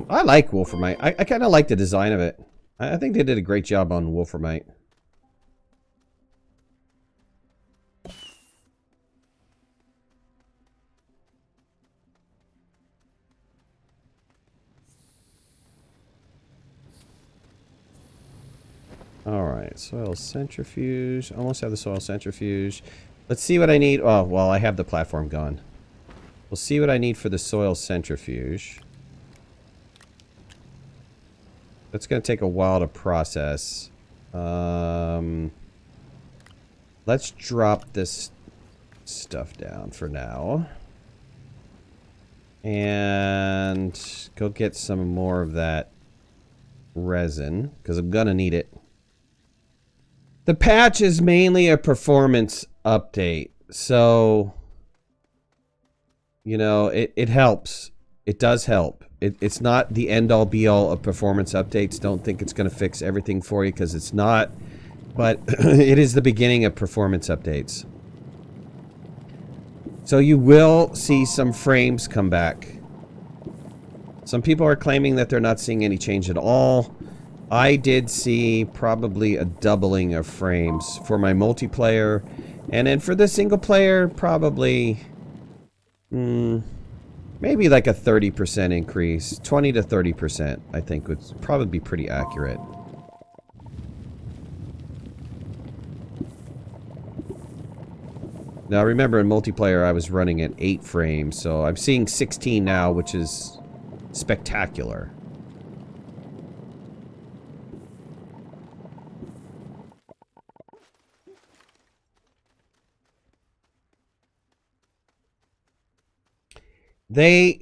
I like wolframite. I kind of like the design of it. I think they did a great job on wolframite. Alright, soil centrifuge. Almost have the soil centrifuge. Let's see what I need. Oh, well, I have the platform gone. We'll see what I need for the soil centrifuge. That's going to take a while to process. Let's drop this stuff down for now. And go get some more of that resin, because I'm going to need it. The patch is mainly a performance update, so, you know, it helps. It does help. It's not the end-all be-all of performance updates. Don't think it's going to fix everything for you, because it's not. But it is the beginning of performance updates. So you will see some frames come back. Some people are claiming that they're not seeing any change at all. I did see probably a doubling of frames for my multiplayer. And then for the single player, probably... maybe like a 30% increase. 20 to 30%, I think, would probably be pretty accurate. Now, remember, in multiplayer, I was running at 8 frames, so I'm seeing 16 now, which is spectacular. They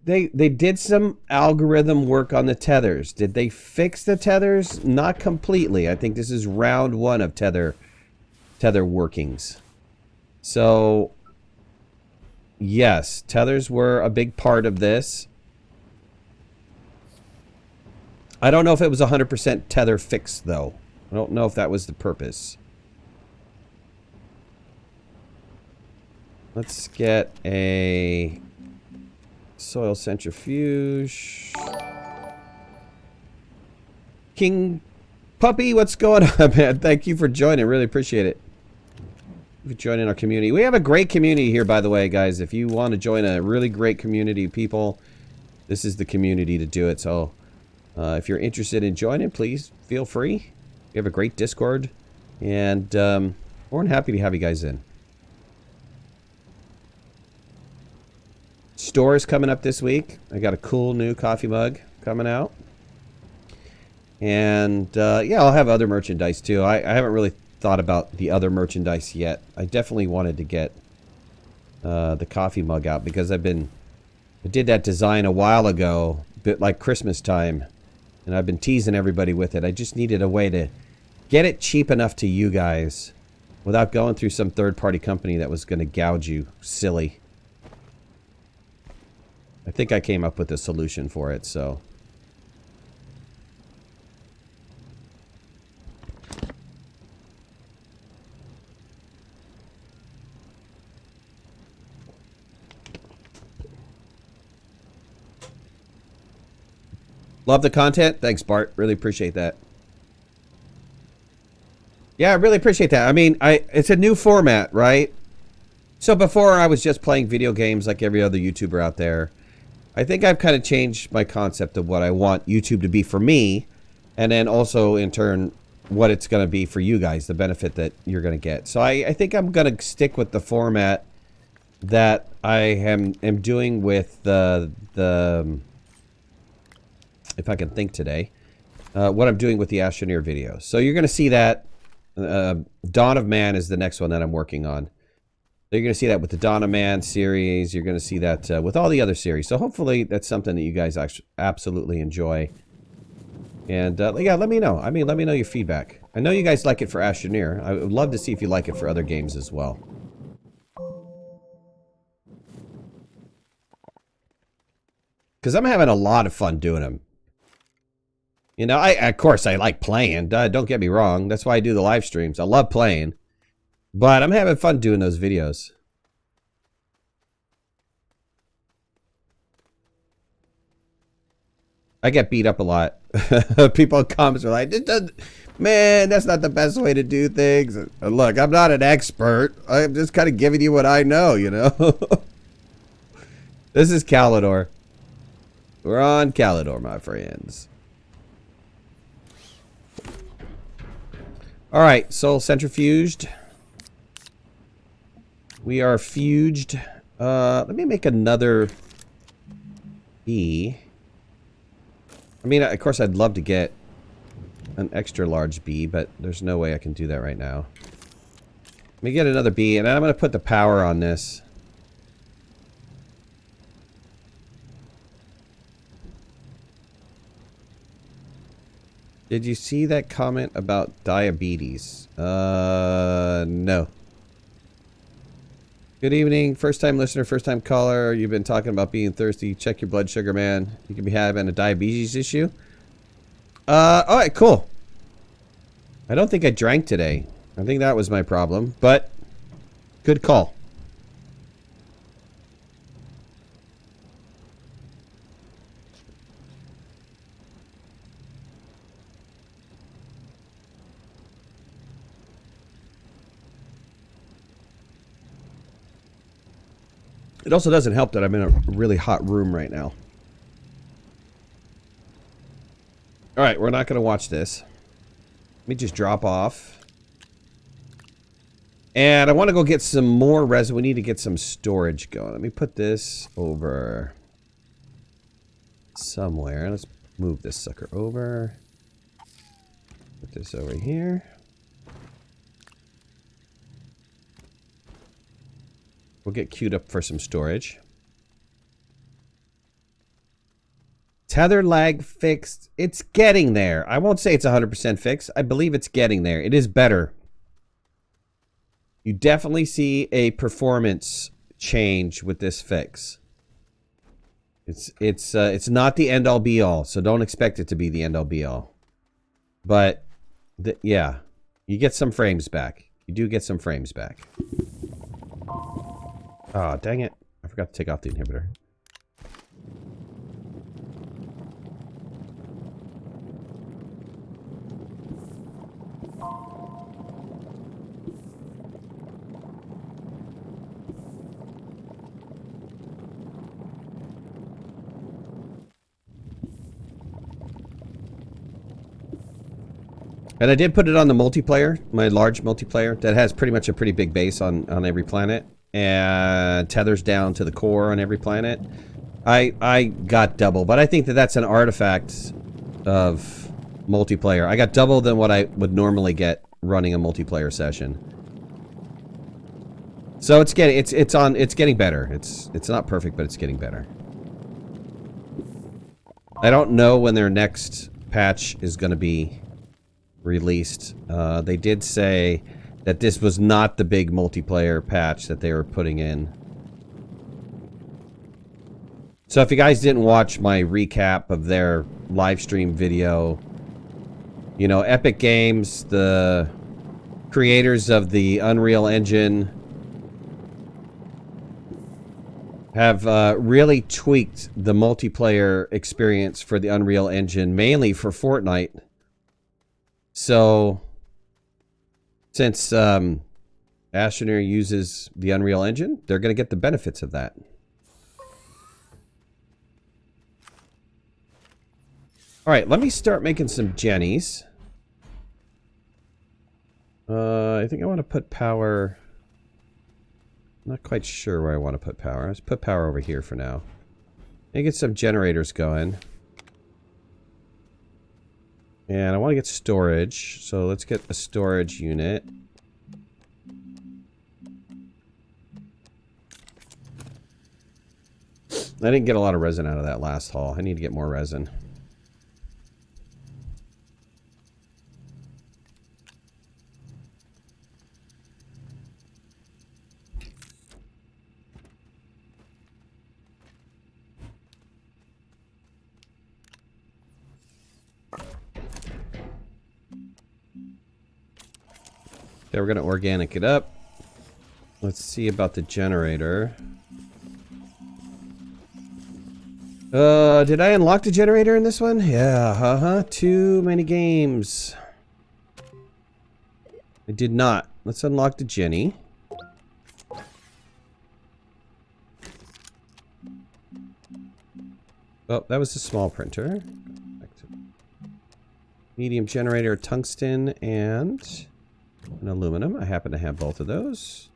did some algorithm work on the tethers. Did they fix the tethers? Not completely. I think this is round 1 of tether workings. So, yes, tethers were a big part of this. I don't know if it was 100% tether fixed, though. I don't know if that was the purpose. Let's get a soil centrifuge. King Puppy, what's going on, man? Thank you for joining. Really appreciate it. For joining our community. We have a great community here, by the way, guys. If you want to join a really great community of people, this is the community to do it. So, if you're interested in joining, please feel free. We have a great Discord, and more than happy to have you guys in. Store is coming up this week. I got a cool new coffee mug coming out. And, yeah, I'll have other merchandise, too. I haven't really thought about the other merchandise yet. I definitely wanted to get the coffee mug out, because I did that design a while ago, a bit like Christmas time, and I've been teasing everybody with it. I just needed a way to get it cheap enough to you guys without going through some third-party company that was going to gouge you silly. I think I came up with a solution for it, so. Love the content. Thanks, Bart. Really appreciate that. Yeah, I really appreciate that. I mean, it's a new format, right? So before I was just playing video games like every other YouTuber out there. I think I've kind of changed my concept of what I want YouTube to be for me, and then also in turn what it's going to be for you guys, the benefit that you're going to get. So I think I'm going to stick with the format that I am doing with the if I can think today, what I'm doing with the Astroneer videos. So you're going to see that Dawn of Man is the next one that I'm working on. So you're going to see that with the Dawn of Man series. You're going to see that with all the other series. So hopefully that's something that you guys actually absolutely enjoy. And yeah, let me know. I mean, let me know your feedback. I know you guys like it for Astroneer. I would love to see if you like it for other games as well. Because I'm having a lot of fun doing them. You know, of course I like playing. Don't get me wrong. That's why I do the live streams. I love playing. But I'm having fun doing those videos. I get beat up a lot. People in comments are like, man, that's not the best way to do things. Look, I'm not an expert. I'm just kind of giving you what I know, you know? This is Calidor. We're on Calidor, my friends. Alright, soul centrifuged. We are fuged. Let me make another bee. I mean, of course, I'd love to get an extra large bee, but there's no way I can do that right now. Let me get another bee, and I'm going to put the power on this. Did you see that comment about diabetes? No. Good evening, first time listener, first time caller. You've been talking about being thirsty. Check your blood sugar, man. You could be having a diabetes issue. Alright, cool. I don't think I drank today. I think that was my problem, but good call. It also doesn't help that I'm in a really hot room right now. Alright, we're not going to watch this. Let me just drop off. And I want to go get some more resin. We need to get some storage going. Let me put this over somewhere. Let's move this sucker over. Put this over here. We'll get queued up for some storage. Tether lag fixed. It's getting there. I won't say it's 100% fixed. I believe it's getting there. It is better. You definitely see a performance change with this fix. It's not the end all be all, so don't expect it to be the end all be all. But yeah, you get some frames back. You do get some frames back. Oh, dang it. I forgot to take off the inhibitor. And I did put it on the multiplayer, my large multiplayer, that has pretty much a pretty big base on every planet. And tethers down to the core on every planet. I got double, but I think that that's an artifact of multiplayer. I got double than what I would normally get running a multiplayer session. So it's getting better. It's not perfect, but it's getting better. I don't know when their next patch is going to be released. They did say that this was not the big multiplayer patch that they were putting in. So if you guys didn't watch my recap of their live stream video, you know, Epic Games, the creators of the Unreal Engine, have really tweaked the multiplayer experience for the Unreal Engine, mainly for Fortnite. So, since Astroneer uses the Unreal Engine, they're going to get the benefits of that. All right, let me start making some jennies. I think I want to put power... Not quite sure where I want to put power. Let's put power over here for now. And get some generators going. And I want to get storage. So let's get a storage unit. I didn't get a lot of resin out of that last haul. I need to get more resin. Okay, we're going to organic it up. Let's see about the generator. Did I unlock the generator in this one? Yeah, too many games. I did not. Let's unlock the Jenny. Oh, that was a small printer. Medium generator, tungsten, and an aluminum. I happen to have both of those.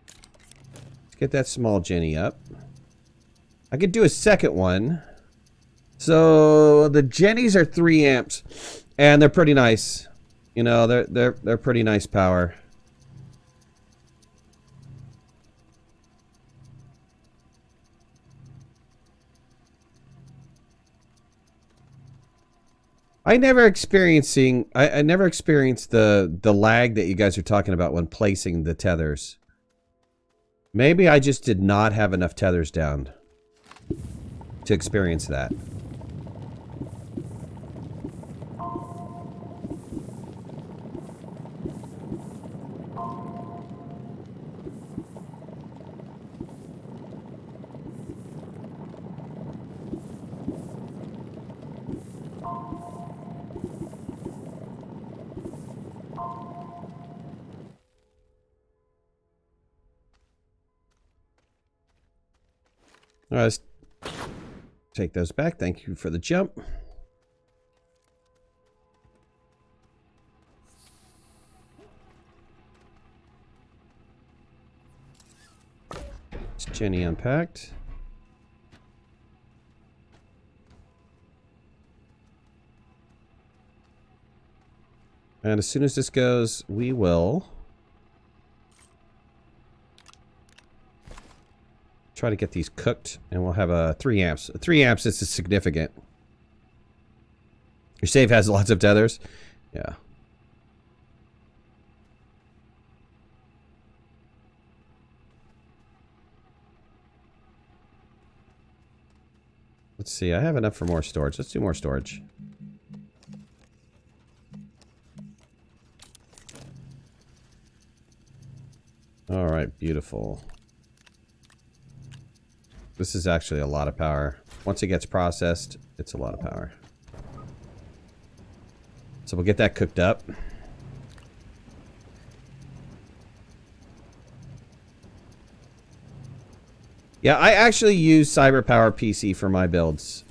Let's get that small Jenny up. I could do a second one. So the Jennies are 3 amps, and they're pretty nice. You know, they're pretty nice power. I never experienced the lag that you guys are talking about when placing the tethers. Maybe I just did not have enough tethers down to experience that. All right, let's take those back. Thank you for the jump. It's Jenny unpacked. And as soon as this goes, we will try to get these cooked, and we'll have a 3 amps. 3 amps, this is significant. Your save has lots of tethers. Yeah. Let's see, I have enough for more storage. Let's do more storage. All right, beautiful. This is actually a lot of power. Once it gets processed, it's a lot of power. So we'll get that cooked up. Yeah, I actually use CyberPower PC for my builds.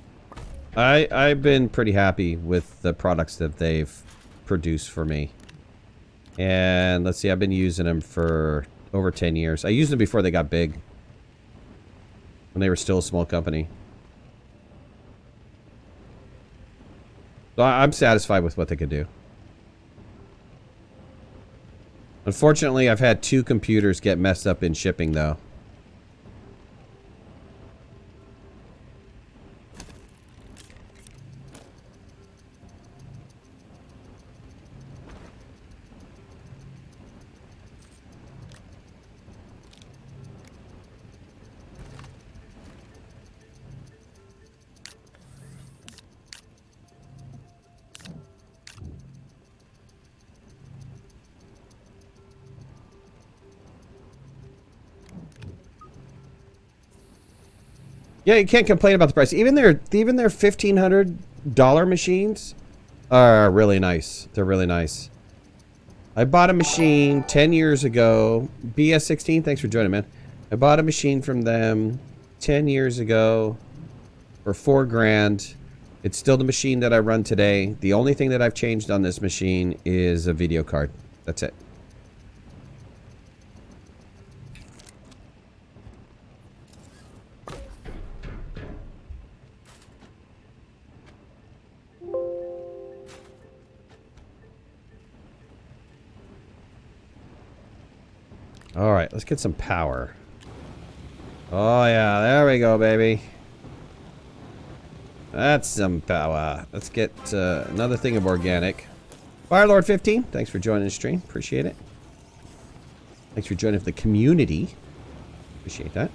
I've been pretty happy with the products that they've produced for me. And let's see, I've been using them for over 10 years. I used them before they got big. When they were still a small company. So I'm satisfied with what they could do. Unfortunately, I've had 2 computers get messed up in shipping, though. Yeah, you can't complain about the price. Even their $1,500 machines are really nice. They're really nice. I bought a machine 10 years ago. BS16, thanks for joining, man. I bought a machine from them 10 years ago for $4 grand. It's still the machine that I run today. The only thing that I've changed on this machine is a video card. That's it. All right, let's get some power. Oh yeah, there we go, baby. That's some power. Let's get another thing of organic. Firelord15, thanks for joining the stream. Appreciate it. Thanks for joining the community. Appreciate that.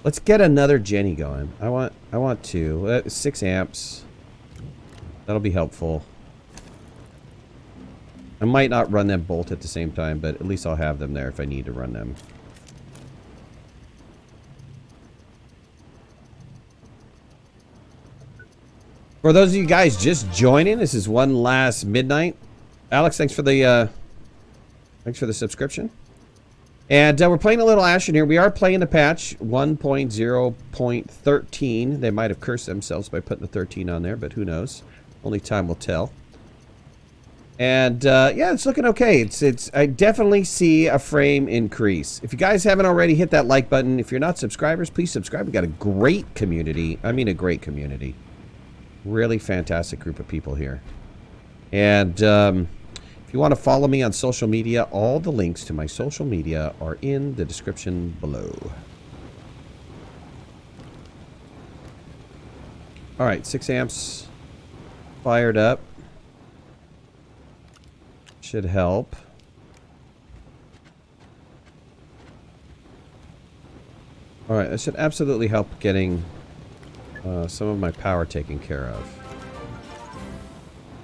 Let's get another Jenny going. I want two. 6 amps. That'll be helpful. I might not run them both at the same time, but at least I'll have them there if I need to run them. For those of you guys just joining, this is OneLastMidnight. Alex, thanks for the subscription. And we're playing a little Astroneer. We are playing the patch 1.0.13. They might have cursed themselves by putting the 13 on there, but who knows? Only time will tell. And yeah, it's looking okay. I definitely see a frame increase. If you guys haven't already, hit that like button. If you're not subscribers, please subscribe. We got a great community. I mean, a great community. Really fantastic group of people here. And if you want to follow me on social media, all the links to my social media are in the description below. All right, 6 amps fired up. Should help. All right, that should absolutely help getting some of my power taken care of.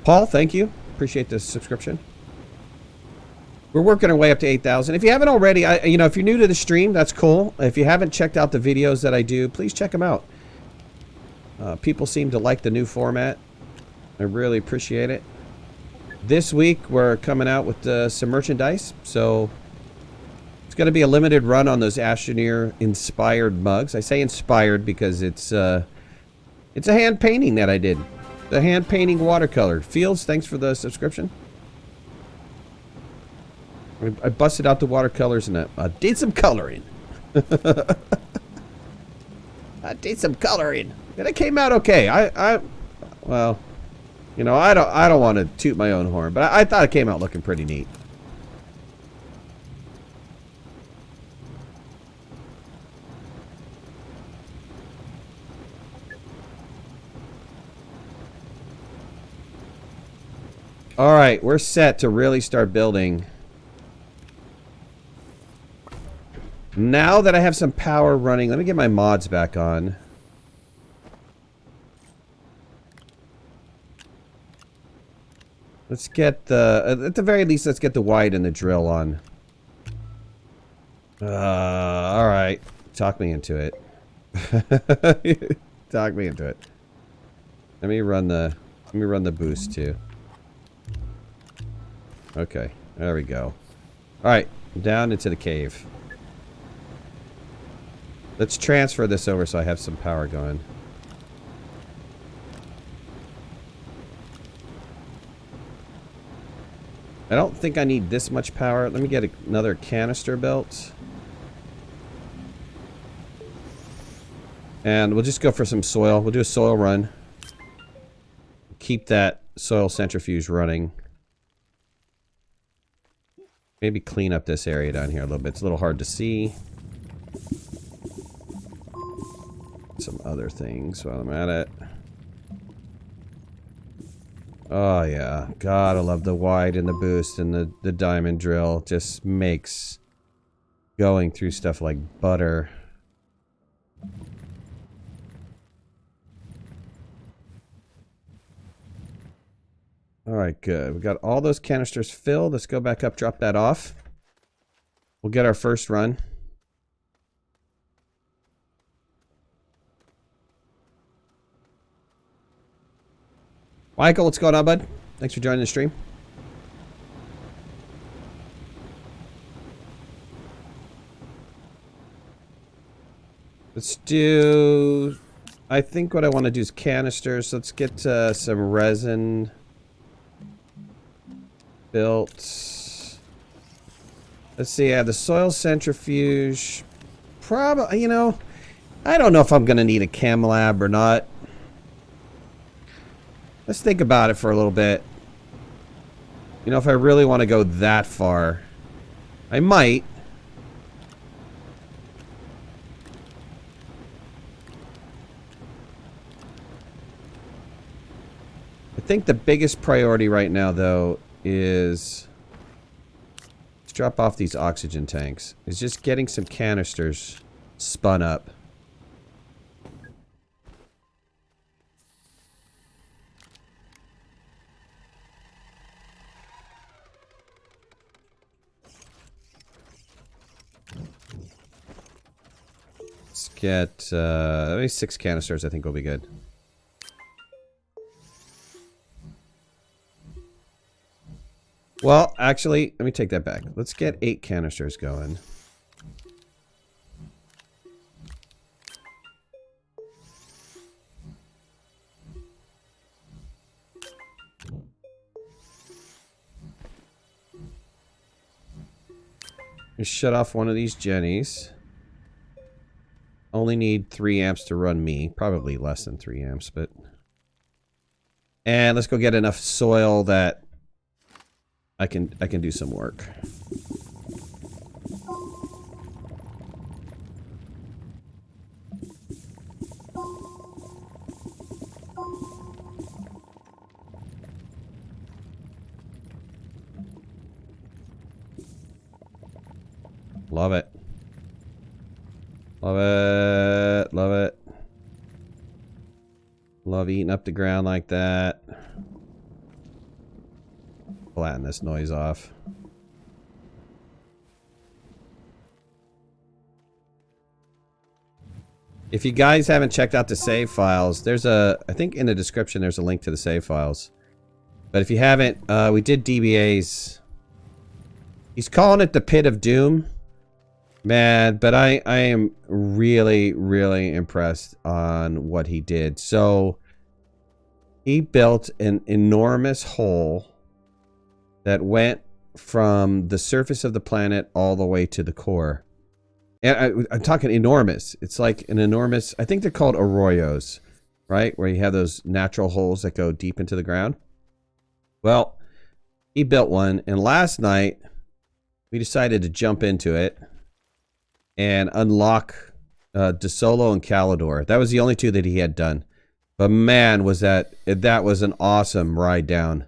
Paul, thank you. Appreciate the subscription. We're working our way up to 8,000. If you haven't already, you know, if you're new to the stream, that's cool. If you haven't checked out the videos that I do, please check them out. People seem to like the new format. I really appreciate it. This week, we're coming out with some merchandise, so it's going to be a limited run on those Astroneer inspired mugs. I say inspired because it's a hand painting that I did. The hand painting watercolor. Fields, thanks for the subscription. I busted out the watercolors and I did some coloring. I did some coloring, and it came out okay. Well, you know, I don't want to toot my own horn, but I thought it came out looking pretty neat. All right, we're set to really start building. Now that I have some power running, let me get my mods back on. Let's get the, at the very least, let's get the wide and the drill on. All right. Talk me into it. Talk me into it. Let me run the boost too. Okay, there we go. All right, down into the cave. Let's transfer this over so I have some power going. I don't think I need this much power. Let me get another canister belt. And we'll just go for some soil. We'll do a soil run. Keep that soil centrifuge running. Maybe clean up this area down here a little bit. It's a little hard to see. Some other things while I'm at it. Oh yeah, God, I love the wide and the boost and the diamond drill. Just makes going through stuff like butter. Alright, good. We got all those canisters filled. Let's go back up, drop that off. We'll get our first run. Michael, what's going on, bud? Thanks for joining the stream. Let's do... I think what I want to do is canisters. Let's get some resin built. Let's see, the soil centrifuge. Probably, you know, I don't know if I'm going to need a chem lab or not. Let's think about it for a little bit. You know, if I really want to go that far, I might. I think the biggest priority right now, though, is... let's drop off these oxygen tanks. Is just getting some canisters spun up. Let's get maybe 6 canisters. I think will be good. Well, actually, let me take that back. Let's get 8 canisters going. Just shut off one of these jennies. Only need 3 amps to run me. Probably less than 3 amps, but... and let's go get enough soil that I can do some work. Love it. Love it. Love it. Love eating up the ground like that. Flatten this noise off. If you guys haven't checked out the save files, there's a... I think in the description there's a link to the save files. But if you haven't, we did DBA's... he's calling it the Pit of Doom. Man, but I am really, really impressed on what he did. So, he built an enormous hole that went from the surface of the planet all the way to the core. And I'm talking enormous. It's like an enormous... I think they're called arroyos, right? Where you have those natural holes that go deep into the ground. Well, he built one, and last night, we decided to jump into it and unlock DeSolo and Calidor. That was the only 2 that he had done. But man, was that was an awesome ride down.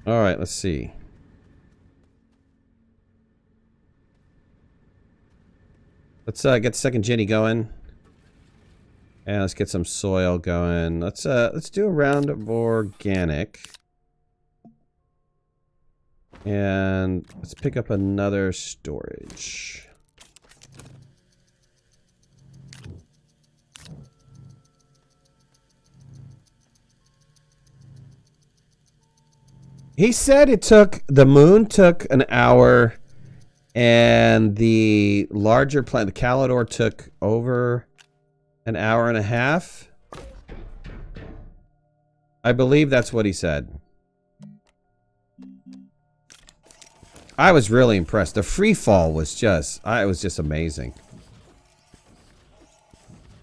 All right, let's see. Let's get the second Ginny going. And let's get some soil going. Let's do a round of organic. And let's pick up another storage. He said the moon took an hour. And the larger planet, the Calidor, took over an hour and a half. I believe that's what he said. I was really impressed. The free fall was just, it was just amazing.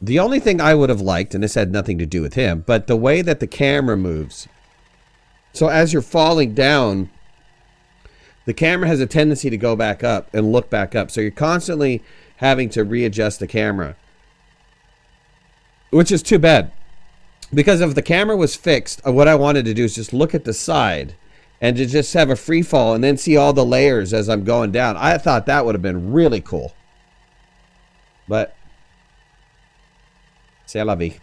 The only thing I would have liked, and this had nothing to do with him, but the way that the camera moves. So as you're falling down, the camera has a tendency to go back up and look back up. So you're constantly having to readjust the camera. Which is too bad. Because if the camera was fixed, what I wanted to do is just look at the side and to just have a free fall and then see all the layers as I'm going down. I thought that would have been really cool. But, c'est la vie.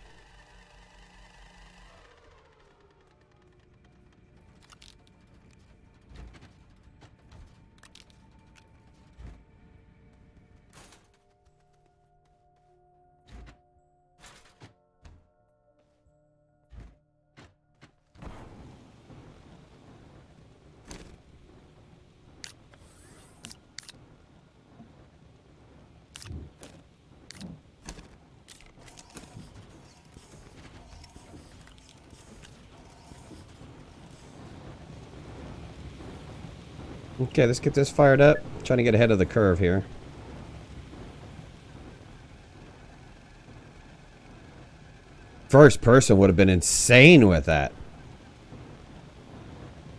Okay, let's get this fired up. Trying to get ahead of the curve here. First person would have been insane with that.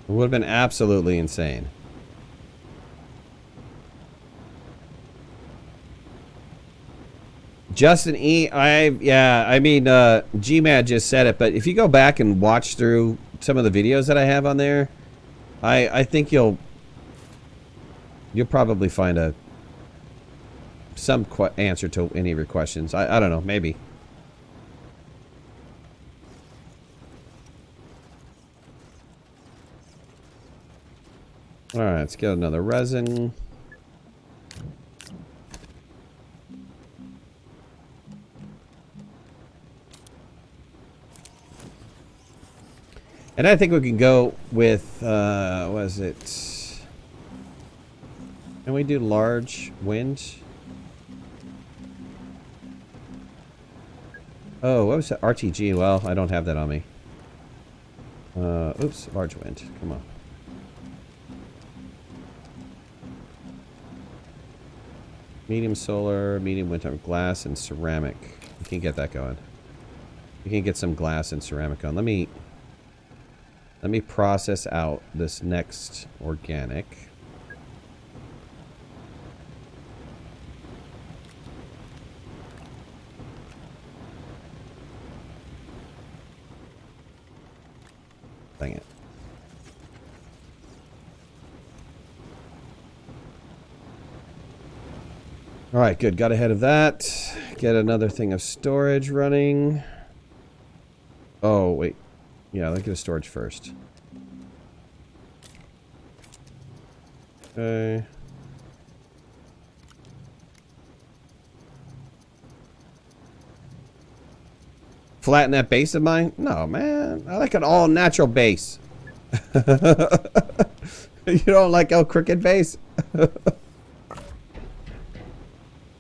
It would have been absolutely insane. Justin E, I mean, Gmad just said it, but if you go back and watch through some of the videos that I have on there, I think you'll probably find some answer to any of your questions. I don't know, maybe. All right, let's get another resin. And I think we can go with, what is it? Can we do large wind? Oh, what was that? RTG. Well, I don't have that on me. Oops, large wind. Come on. Medium solar, medium wind time, glass and ceramic. We can get that going. We can get some glass and ceramic on. Let me process out this next organic. Dang it. All right, good. Got ahead of that. Get another thing of storage running. Oh, wait. Yeah, let's get a storage first. Okay. Flatten that base of mine? No, man. I like an all-natural base. You don't like a crooked base?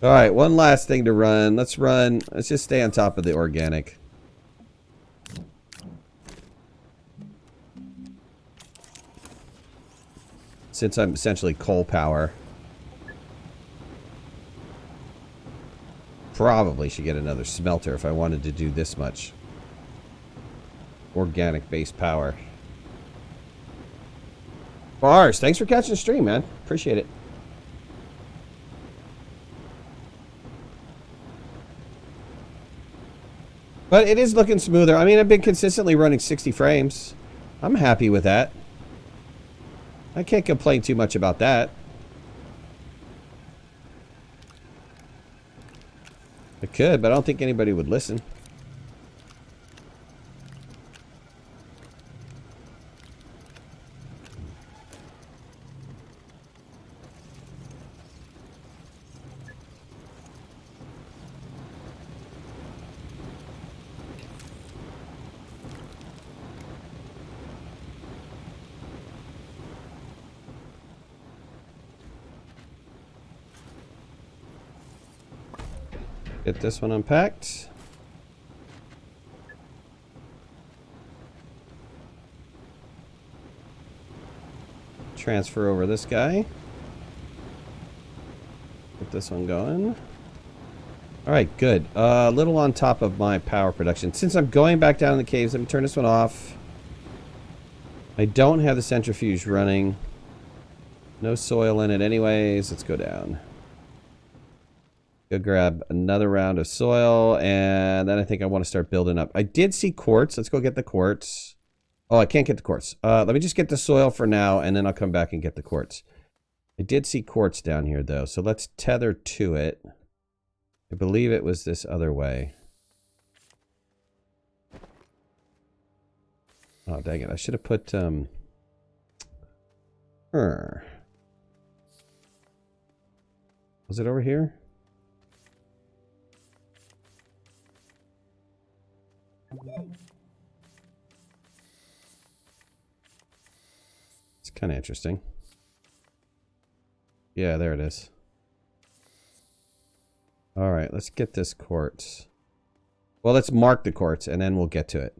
Alright, one last thing to run. Let's just stay on top of the organic. Since I'm essentially coal power. Probably should get another smelter if I wanted to do this much organic base power. Bars, thanks for catching the stream, man. Appreciate it. But it is looking smoother. I mean, I've been consistently running 60 frames. I'm happy with that. I can't complain too much about that. I could, but I don't think anybody would listen. Get this one unpacked. Transfer over this guy. Get this one going. Alright, good. A little on top of my power production. Since I'm going back down in the caves, let me turn this one off. I don't have the centrifuge running. No soil in it anyways. Let's go down. Go grab another round of soil, and then I think I want to start building up. I did see quartz. Let's go get the quartz. Oh, I can't get the quartz. Let me just get the soil for now, and then I'll come back and get the quartz. I did see quartz down here, though, so let's tether to it. I believe it was this other way. Oh, dang it. I should have put, Was it over here? It's kind of interesting. Yeah, there it is. All right, let's get this quartz. Well, let's mark the quartz and then we'll get to it.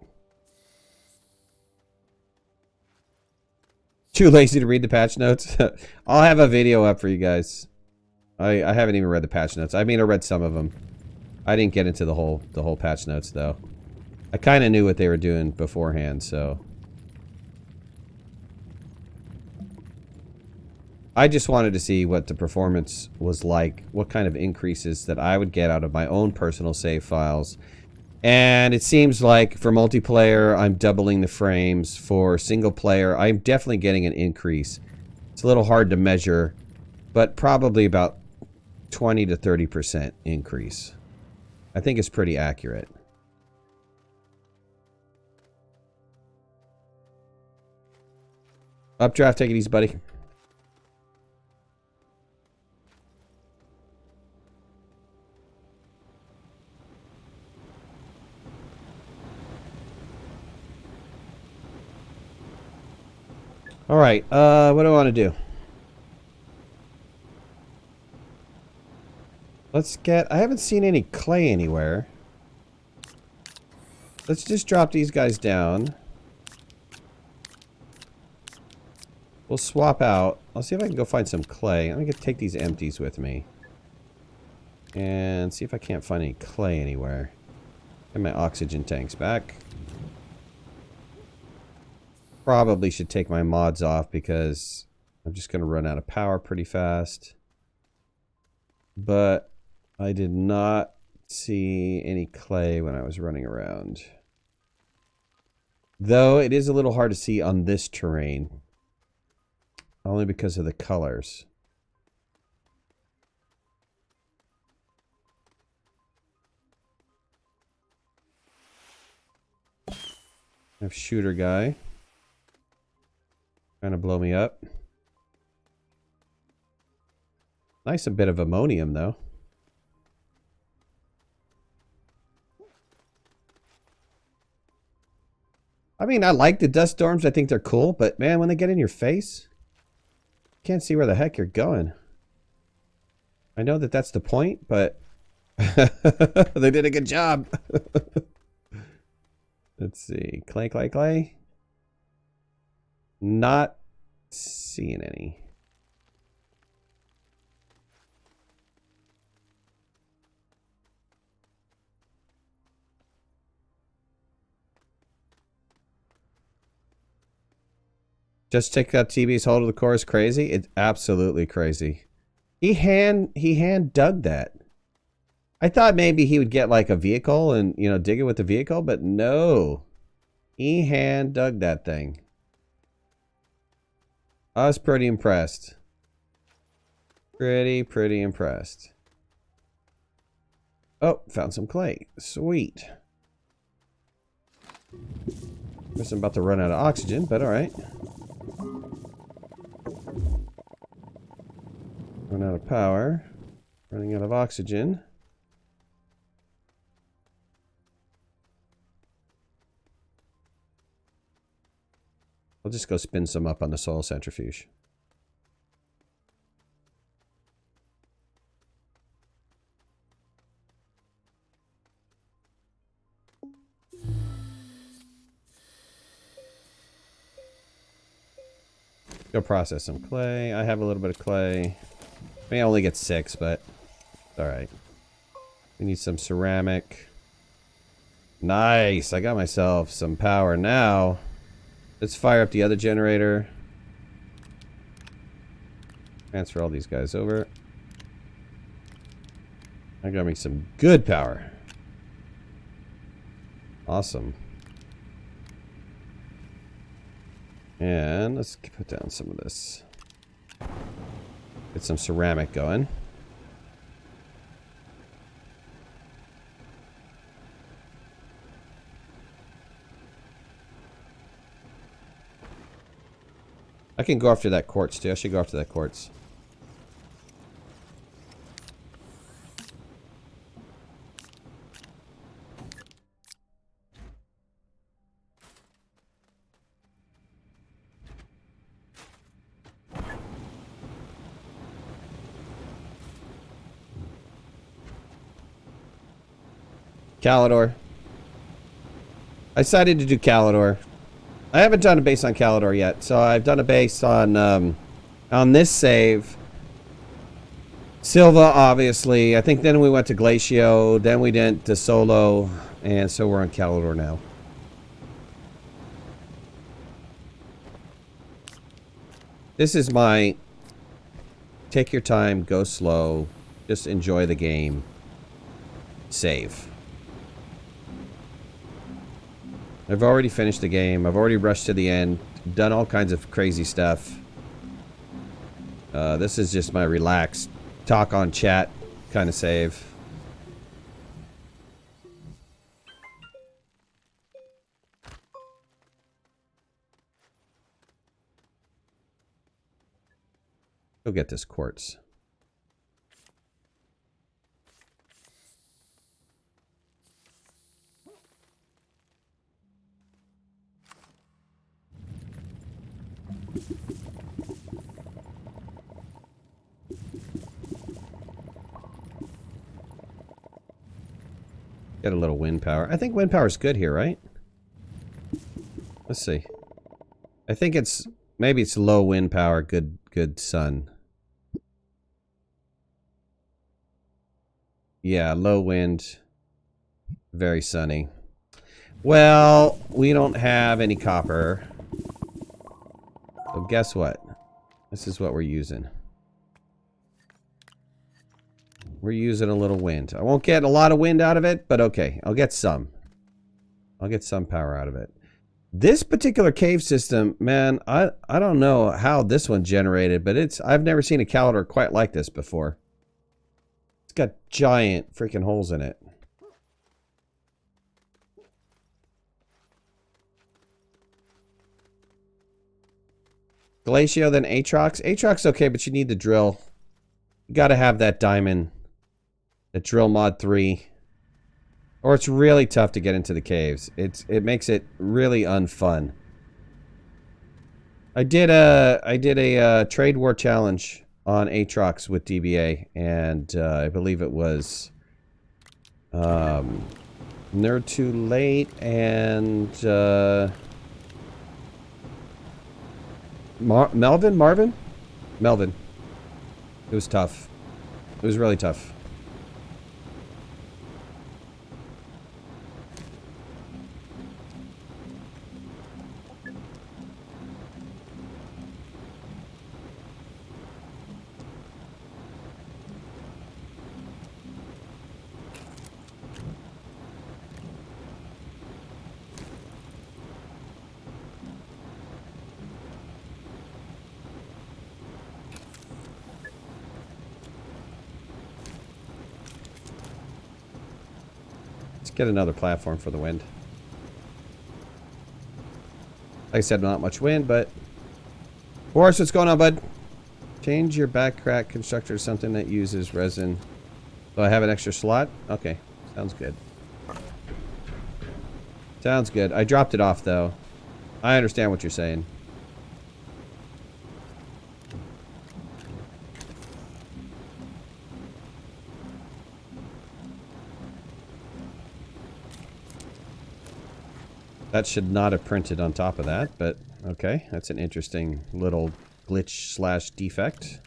Too lazy to read the patch notes. I'll have a video up for you guys. I haven't even read the patch notes. I mean, I read some of them. I didn't get into the whole patch notes though. I kind of knew what they were doing beforehand, so I just wanted to see what the performance was like, what kind of increases that I would get out of my own personal save files. And it seems like for multiplayer, I'm doubling the frames. For single player, I'm definitely getting an increase. It's a little hard to measure, but probably about 20 to 30% increase. I think it's pretty accurate. Updraft, take it easy, buddy. All right, what do I want to do? Let's get... I haven't seen any clay anywhere. Let's just drop these guys down. We'll swap out. I'll see if I can go find some clay. I'm going to take these empties with me. And see if I can't find any clay anywhere. Get my oxygen tanks back. Probably should take my mods off because I'm just going to run out of power pretty fast. But I did not see any clay when I was running around. Though it is a little hard to see on this terrain. Only because of the colors. I have shooter guy. Trying to blow me up. Nice a bit of ammonium though. I mean, I like the dust storms. I think they're cool, but man, when they get in your face, can't see where the heck you're going. I know that that's the point, but they did a good job. Let's see. Clay, clay, clay. Not seeing any. Just take that TB's hold of the core is crazy. It's absolutely crazy. He hand dug that. I thought maybe he would get like a vehicle and, you know, dig it with the vehicle, but no. He hand dug that thing. I was pretty impressed. Pretty impressed. Oh, found some clay. Sweet. Guess I'm about to run out of oxygen, but alright. Run out of power. Running out of oxygen. I'll just go spin some up on the soil centrifuge. Go process some clay. I have a little bit of clay. I may only get 6, but it's alright. We need some ceramic. Nice! I got myself some power now. Let's fire up the other generator. Transfer all these guys over. I got me some good power. Awesome. And let's put down some of this. Get some ceramic going. I can go after that quartz too. I should go after that quartz. Calidor. I decided to do Calidor. I haven't done a base on Calidor yet, so I've done a base on this save. Silva, obviously. I think then we went to Glacio, then we went to Solo, and so we're on Calidor now. This is my take your time, go slow, just enjoy the game, save. I've already finished the game. I've already rushed to the end, done all kinds of crazy stuff. This is just my relaxed, talk on chat kind of save. Go get this quartz. Get a little wind power. I think wind power is good here, right? Let's see. I think it's maybe it's low wind power, good sun. Yeah, low wind, very sunny. Well, we don't have any copper. So guess what? This is what we're using. We're using a little wind. I won't get a lot of wind out of it, but okay. I'll get some. I'll get some power out of it. This particular cave system, man, I don't know how this one generated, but I've never seen a Calidor quite like this before. It's got giant freaking holes in it. Glacio, then Aatrox. Aatrox okay, but you need the drill. You gotta have that diamond. The drill mod 3. Or it's really tough to get into the caves. It makes it really unfun. I did a trade war challenge on Aatrox with DBA, and I believe it was Nerd Too Late and Melvin. It was tough. It was really tough. Get another platform for the wind. Like I said, not much wind, but... Boris, what's going on, bud? Change your backcrack constructor to something that uses resin. So I have an extra slot? Okay. Sounds good. Sounds good. I dropped it off, though. I understand what you're saying. That should not have printed on top of that, but okay. That's an interesting little glitch slash defect.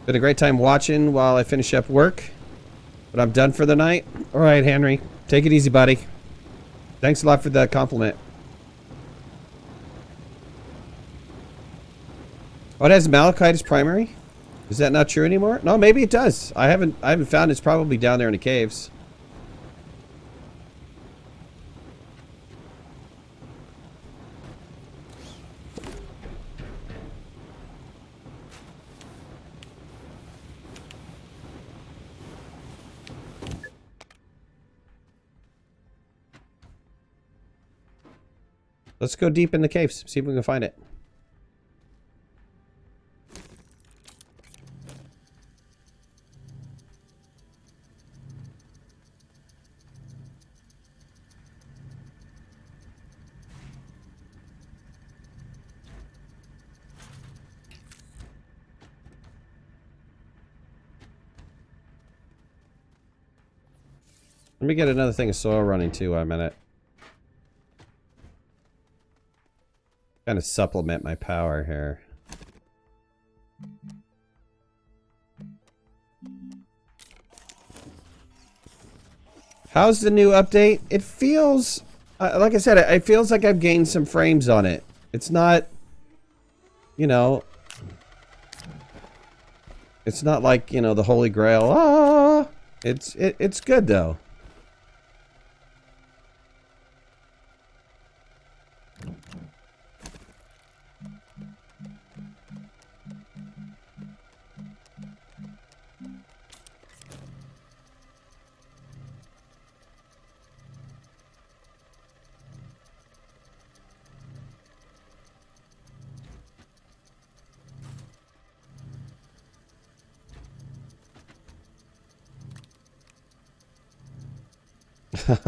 Been a great time watching while I finish up work, but I'm done for the night. All right, Henry. Take it easy, buddy. Thanks a lot for the compliment. Oh, it has malachite as primary? Is that not true anymore? No, maybe it does. I haven't found it. It's probably down there in the caves. Let's go deep in the caves. See if we can find it. Let me get another thing of soil running too while I'm at it. Kind of supplement my power here. How's the new update? It feels, like I said, it feels like I've gained some frames on it. It's not, you know, it's not like, you know, the Holy Grail. Ah, it's good though.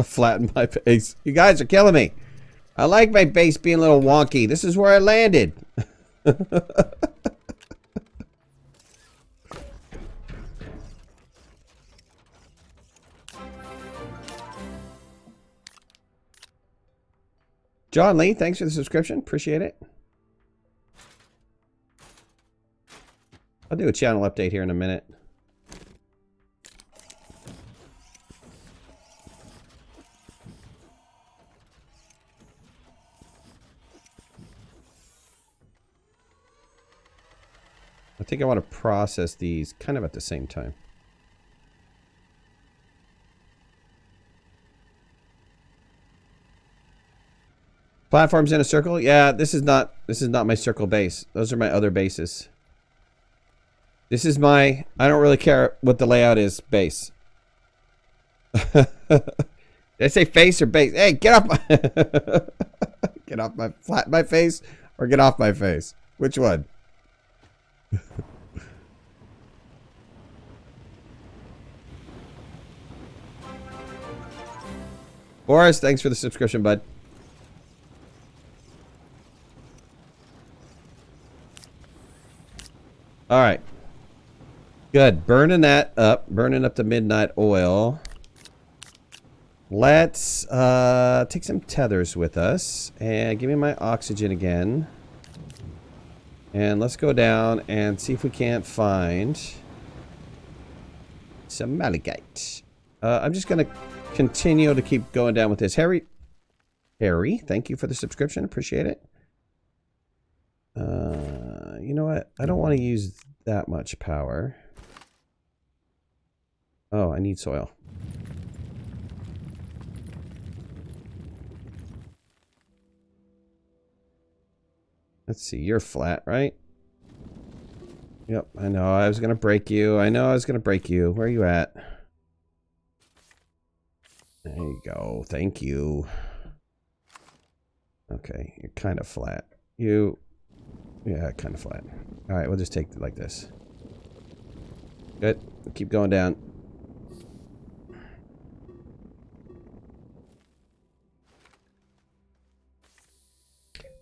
Flatten my base. You guys are killing me. I like my base being a little wonky. This is where I landed. John Lee, thanks for the subscription. Appreciate it. I'll do a channel update here in a minute. I think I want to process these kind of at the same time. Platforms in a circle? Yeah, this is not my circle base. Those are my other bases. This is my, I don't really care what the layout is, base. Did I say face or base? Hey, get off my get off my flat my face or get off my face. Which one? Boris, thanks for the subscription, bud. All right. Good. Burning that up. Burning up the midnight oil. Let's take some tethers with us. And give me my oxygen again. And let's go down and see if we can't find some malachite. I'm just going to continue to keep going down with this. Harry, thank you for the subscription. Appreciate it. You know what? I don't want to use that much power. Oh, I need soil. Let's see. You're flat, right? Yep, I know. I was going to break you. I know I was going to break you. Where are you at? There you go. Thank you. Okay, you're kind of flat. Yeah, kind of flat. All right, we'll just take it like this. Good. Keep going down.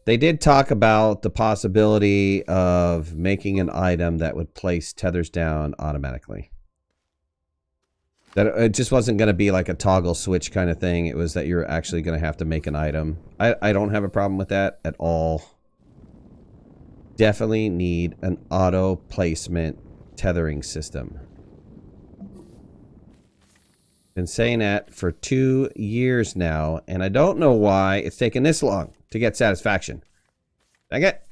They did talk about the possibility of making an item that would place tethers down automatically. That it just wasn't going to be like a toggle switch kind of thing. It was that you're actually going to have to make an item. I don't have a problem with that at all. Definitely need an auto placement tethering system. Been saying that for 2 years now, and I don't know why it's taken this long to get satisfaction. Dang it.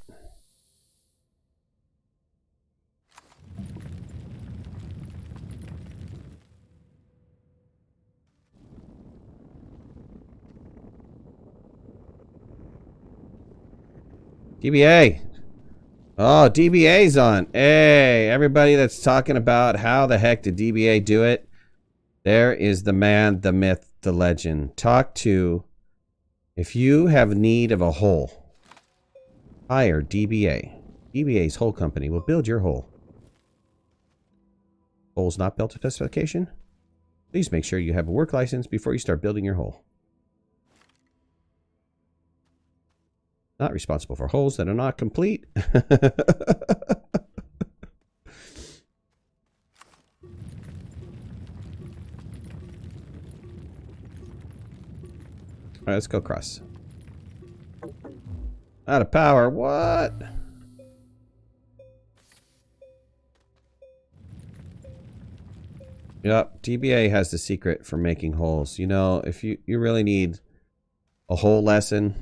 DBA. Oh, DBA's on. Hey, everybody that's talking about how the heck did DBA do it? There is the man, the myth, the legend. Talk to, if you have need of a hole, hire DBA. DBA's hole company will build your hole. Holes not built to specification? Please make sure you have a work license before you start building your hole. Not responsible for holes that are not complete. let's go across. Out of power. What? Yep, DBA has the secret for making holes. You know, if you really need a hole lesson,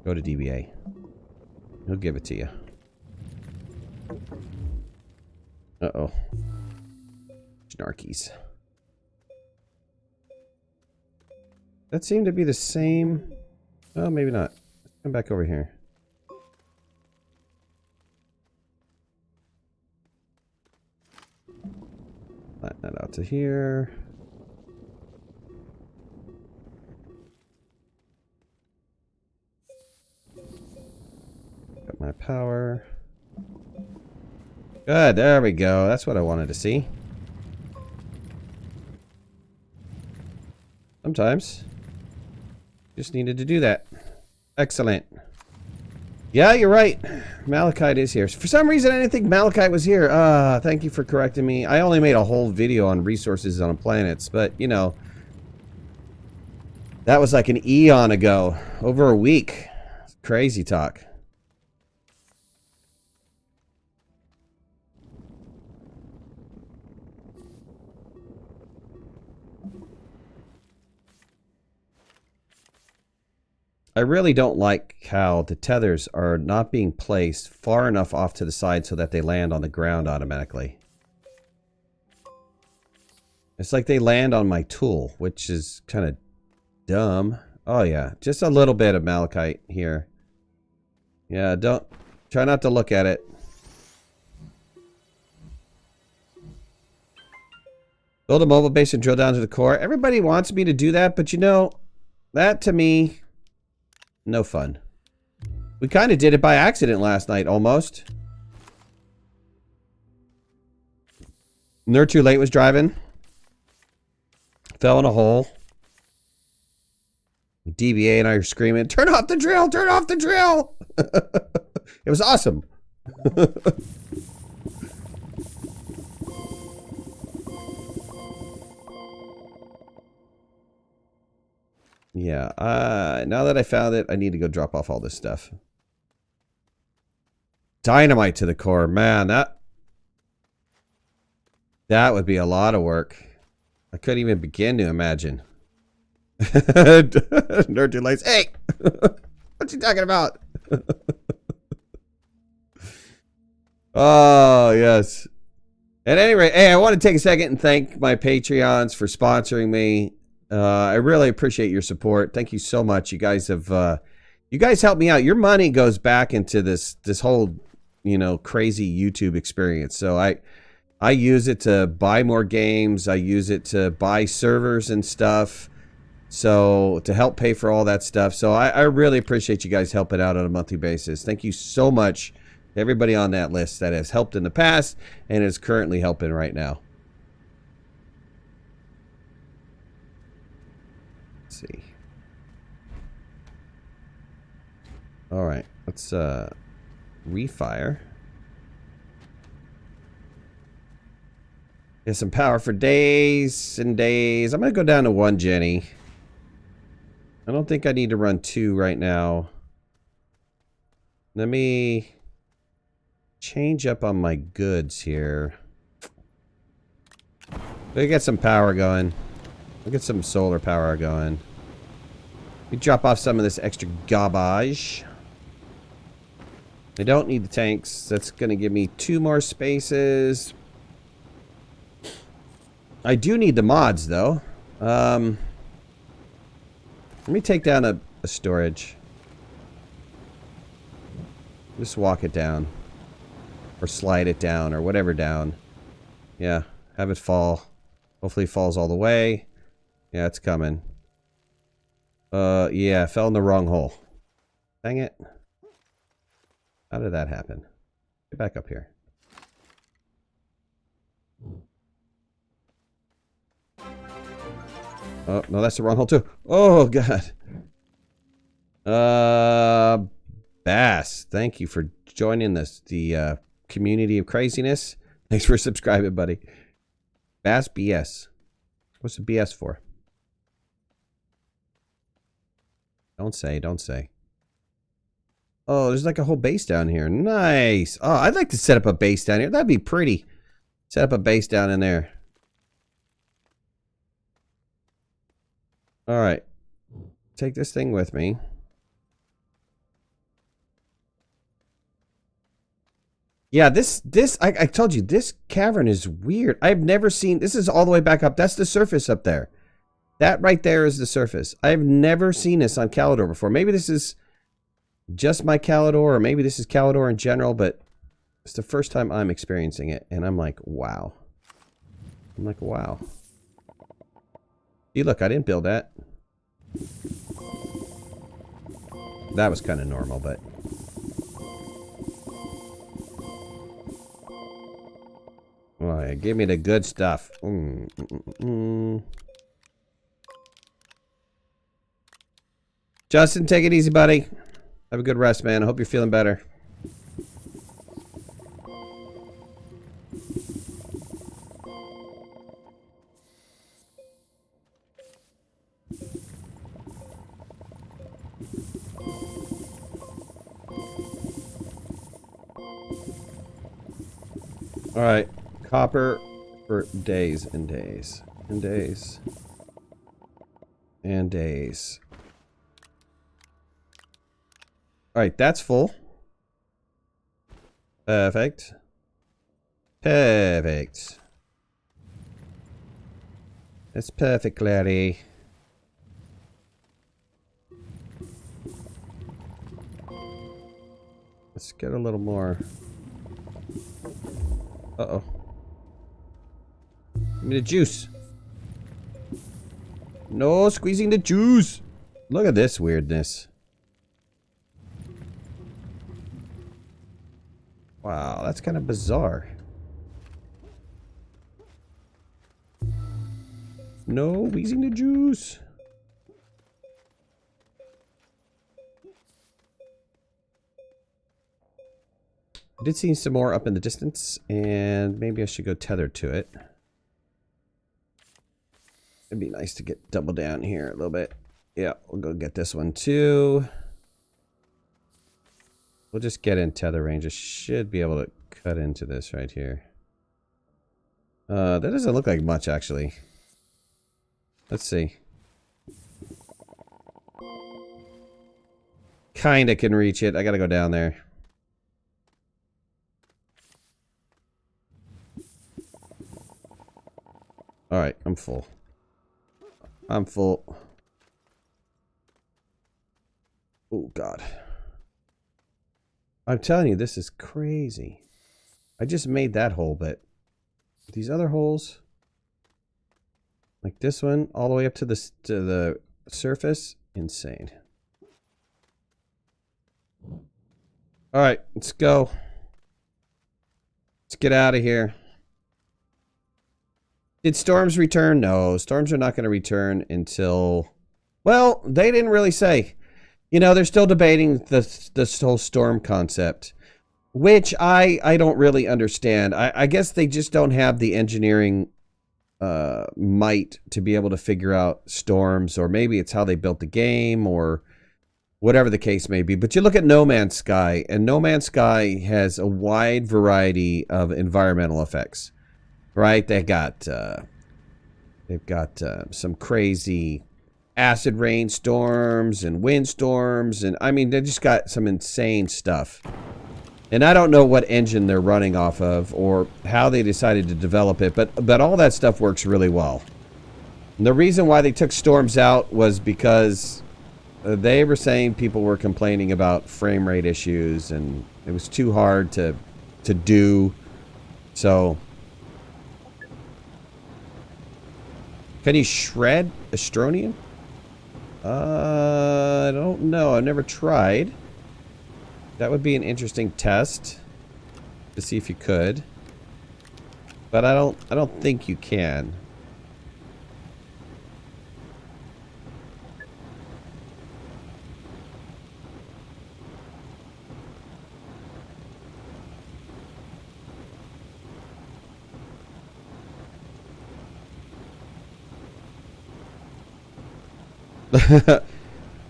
go to DBA. He'll give it to you. Uh-oh. Snarkies. That seemed to be the same. Oh, maybe not. Let's come back over here. Flatten that out to here. Got my power. Good, there we go. That's what I wanted to see. Sometimes just needed to do that. Excellent. Yeah, you're right. Malachite is here. For some reason, I didn't think Malachite was here. Thank you for correcting me. I only made a whole video on resources on planets, but, you know, that was like an eon ago. Over a week. Crazy talk. I really don't like how the tethers are not being placed far enough off to the side so that they land on the ground automatically. It's like they land on my tool, which is kind of dumb. Oh yeah, just a little bit of malachite here. Yeah, don't try not to look at it. Build a mobile base and drill down to the core. Everybody wants me to do that, but you know, that to me, no fun. We kind of did it by accident last night, almost. Nerd Too Late was driving. Fell in a hole. DBA and I are screaming, turn off the drill! Turn off the drill! It was awesome. Yeah, now that I found it, I need to go drop off all this stuff. Dynamite to the core. Man, that would be a lot of work. I couldn't even begin to imagine. Nerd Too Late. Hey! What you talking about? Oh, yes. At any rate, hey, I want to take a second and thank my Patreons for sponsoring me. I really appreciate your support. Thank you so much. You guys have, you guys help me out. Your money goes back into this whole, you know, crazy YouTube experience. So I use it to buy more games. I use it to buy servers and stuff. So to help pay for all that stuff. So I really appreciate you guys helping out on a monthly basis. Thank you so much to everybody on that list that has helped in the past and is currently helping right now. See. All right, let's refire. Get some power for days and days. I'm gonna go down to 1 Jenny. I don't think I need to run 2 right now. Let me change up on my goods here. We get some power going. We'll get some solar power going. We drop off some of this extra garbage. I don't need the tanks. That's going to give me 2 more spaces. I do need the mods, though. Let me take down a storage. Just walk it down. Or slide it down, or whatever down. Yeah, have it fall. Hopefully it falls all the way. Yeah, it's coming. Yeah, fell in the wrong hole. Dang it. How did that happen? Get back up here. Oh, no, that's the wrong hole too. Oh, God. Bass, thank you for joining the community of craziness. Thanks for subscribing, buddy. Bass BS. What's the BS for? Don't say, don't say. Oh, there's like a whole base down here. Nice. Oh, I'd like to set up a base down here. That'd be pretty. Set up a base down in there. All right. Take this thing with me. Yeah, I told you, this cavern is weird. I've never seen, this is all the way back up. That's the surface up there. That right there is the surface. I've never seen this on Calidor before. Maybe this is just my Calidor, or maybe this is Calidor in general, but it's the first time I'm experiencing it, and I'm like, wow. I'm like, wow. See, look, I didn't build that. That was kind of normal, but... Oh, yeah, give me the good stuff. Justin, take it easy, buddy. Have a good rest, man. I hope you're feeling better. All right. Copper for days and days and days and days. All right, that's full. Perfect. Perfect. That's perfect, Larry. Let's get a little more. Uh-oh. Give me the juice. No squeezing the juice. Look at this weirdness. Wow, that's kind of bizarre. No wheezing the juice. I did see some more up in the distance, and maybe I should go tethered to it. It'd be nice to get double down here a little bit. Yeah, we'll go get this one too. We'll just get in tether range. I should be able to cut into this right here. That doesn't look like much, actually. Let's see. Kinda can reach it. I gotta go down there. Alright, I'm full. I'm full. Oh, God. I'm telling you, this is crazy. I just made that hole, but these other holes, like this one, all the way up to the surface, insane. All right, let's go. Let's get out of here. Did storms return? No, storms are not going to return until... Well, they didn't really say. You know, they're still debating this whole storm concept, which I don't really understand. I guess they just don't have the engineering might to be able to figure out storms, or maybe it's how they built the game, or whatever the case may be. But you look at No Man's Sky, and No Man's Sky has a wide variety of environmental effects, right? They've got some crazy acid rain storms and wind storms, and I mean, they just got some insane stuff. And I don't know what engine they're running off of or how they decided to develop it, but all that stuff works really well. And the reason why they took storms out was because they were saying people were complaining about frame rate issues, and it was too hard to do. So, can you shred Astroneer? I don't know. I've never tried. That would be an interesting test to see if you could. But I don't think you can.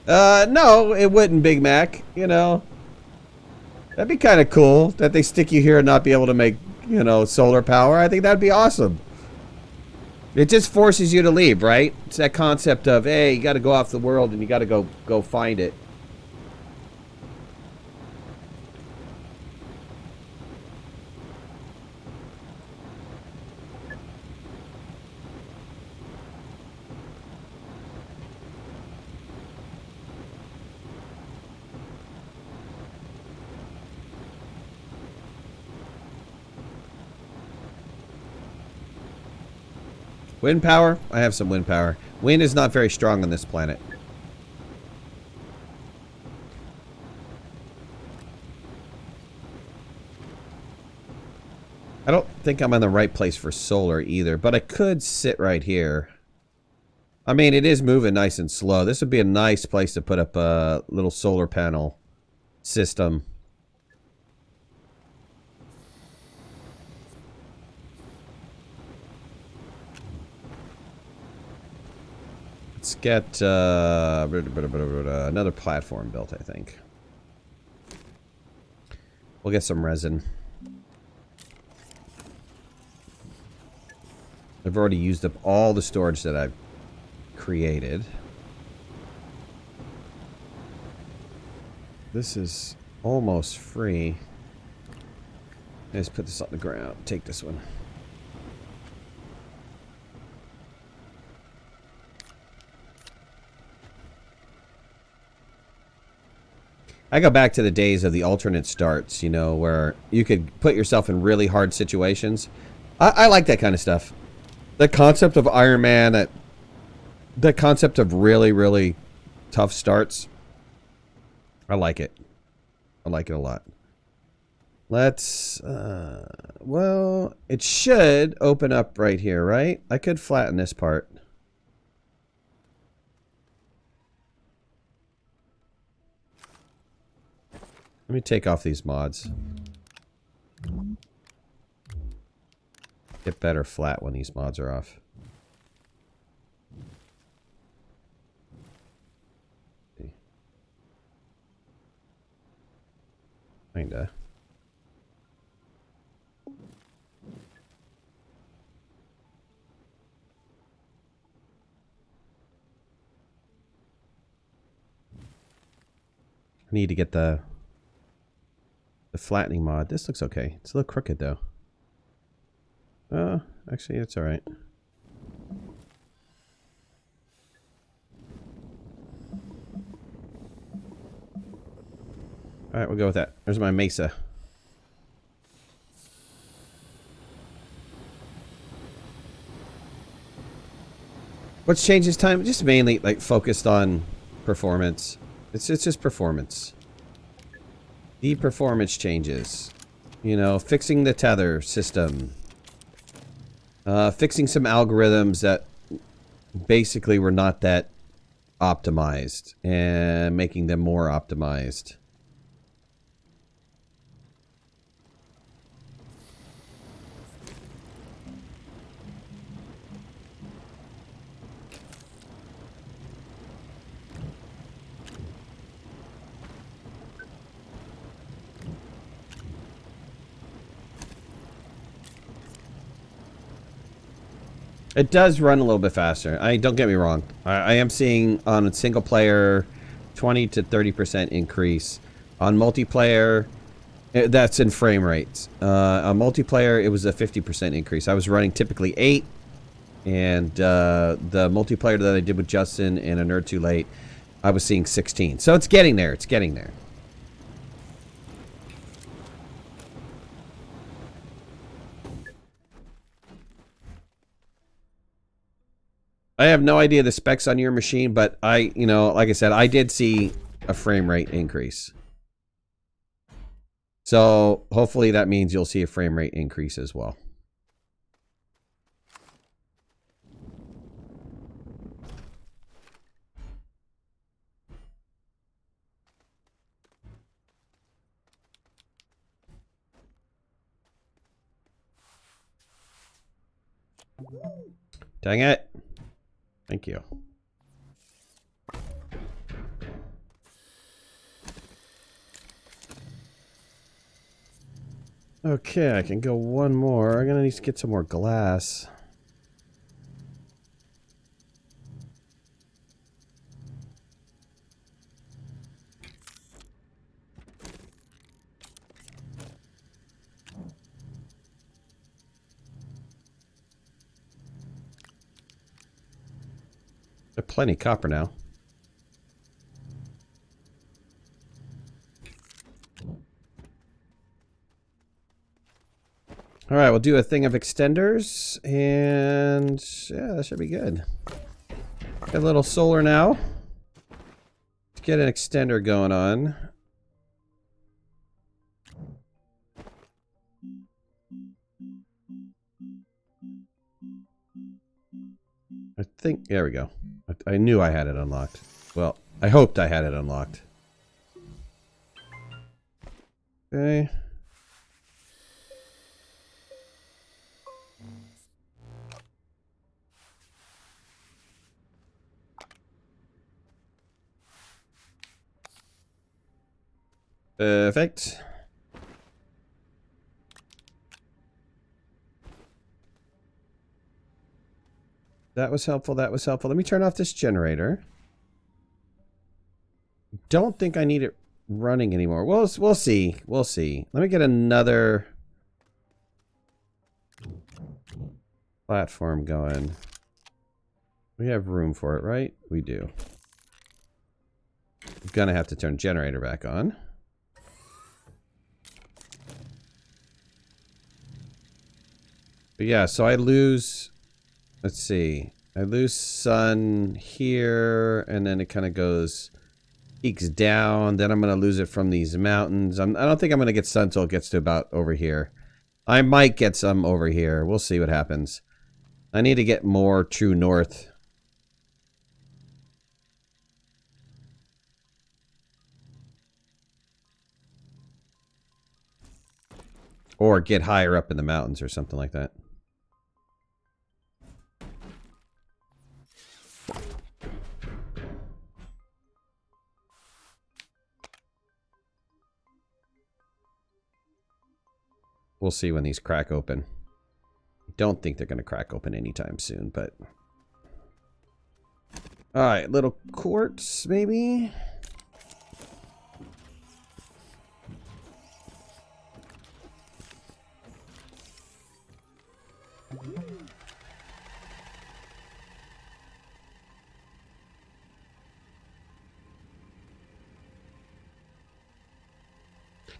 No, it wouldn't, Big Mac. You know, that'd be kind of cool that they stick you here and not be able to make, you know, solar power. I think that'd be awesome. It just forces you to leave, right? It's that concept of, hey, you got to go off the world and you got to go find it. Wind power? I have some wind power. Wind is not very strong on this planet. I don't think I'm in the right place for solar either, but I could sit right here. I mean, it is moving nice and slow. This would be a nice place to put up a little solar panel system. Let's get another platform built, I think. We'll get some resin. I've already used up all the storage that I've created. This is almost free. Let's put this on the ground. Take this one. I go back to the days of the alternate starts, you know, where you could put yourself in really hard situations. I like that kind of stuff. The concept of Iron Man, the concept of really, really tough starts. I like it. I like it a lot. Let's, well, it should open up right here, right? I could flatten this part. Let me take off these mods. Get better flat when these mods are off. Kinda. I need to get the flattening mod. This looks okay. It's a little crooked though. Actually, it's alright. Alright, we'll go with that. There's my mesa. What's changed this time? Just mainly like focused on performance. It's just performance. The performance changes. You know, fixing the tether system. Fixing some algorithms that basically were not that optimized and making them more optimized. It does run a little bit faster. Don't get me wrong. I am seeing on a single player 20 to 30% increase. On multiplayer, that's in frame rates. On multiplayer, it was a 50% increase. I was running typically 8, and the multiplayer that I did with Justin and a Nerd Too Late, I was seeing 16. So it's getting there. It's getting there. I have no idea the specs on your machine, but you know, like I said, I did see a frame rate increase. So hopefully that means you'll see a frame rate increase as well. Dang it. Thank you. Okay, I can go one more. I'm gonna need to get some more glass. There's plenty of copper now. All right, we'll do a thing of extenders, and yeah, that should be good. Got a little solar now. Let's get an extender going on. I think, there we go. I knew I had it unlocked. Well, I hoped I had it unlocked. Okay. Perfect. That was helpful. That was helpful. Let me turn off this generator. Don't think I need it running anymore. We'll see. We'll see. Let me get another platform going. We have room for it, right? We do. I'm gonna have to turn generator back on. But yeah, so I lose... Let's see. I lose sun here, and then it kind of goes... peaks down. Then I'm going to lose it from these mountains. I don't think I'm going to get sun until it gets to about over here. I might get some over here. We'll see what happens. I need to get more true north. Or get higher up in the mountains or something like that. We'll see when these crack open. Don't think they're going to crack open anytime soon, but... Alright, little quartz, maybe?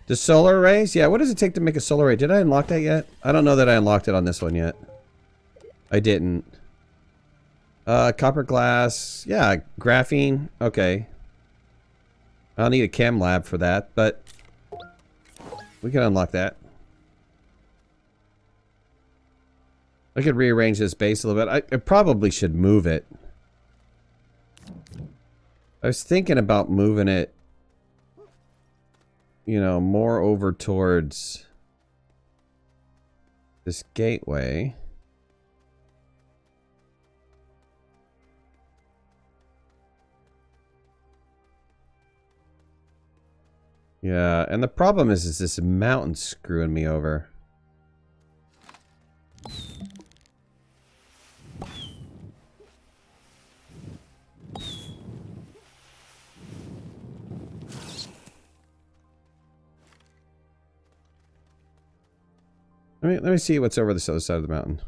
The solar arrays? Yeah, what does it take to make a solar array? Did I unlock that yet? I don't know that I unlocked it on this one yet. I didn't. Copper glass. Yeah, graphene. Okay. I'll need a chem lab for that, but we can unlock that. I could rearrange this base a little bit. I probably should move it. I was thinking about moving it, you know, more over towards this gateway. Yeah, and the problem is this mountain screwing me over. Let me see what's over this other side of the mountain.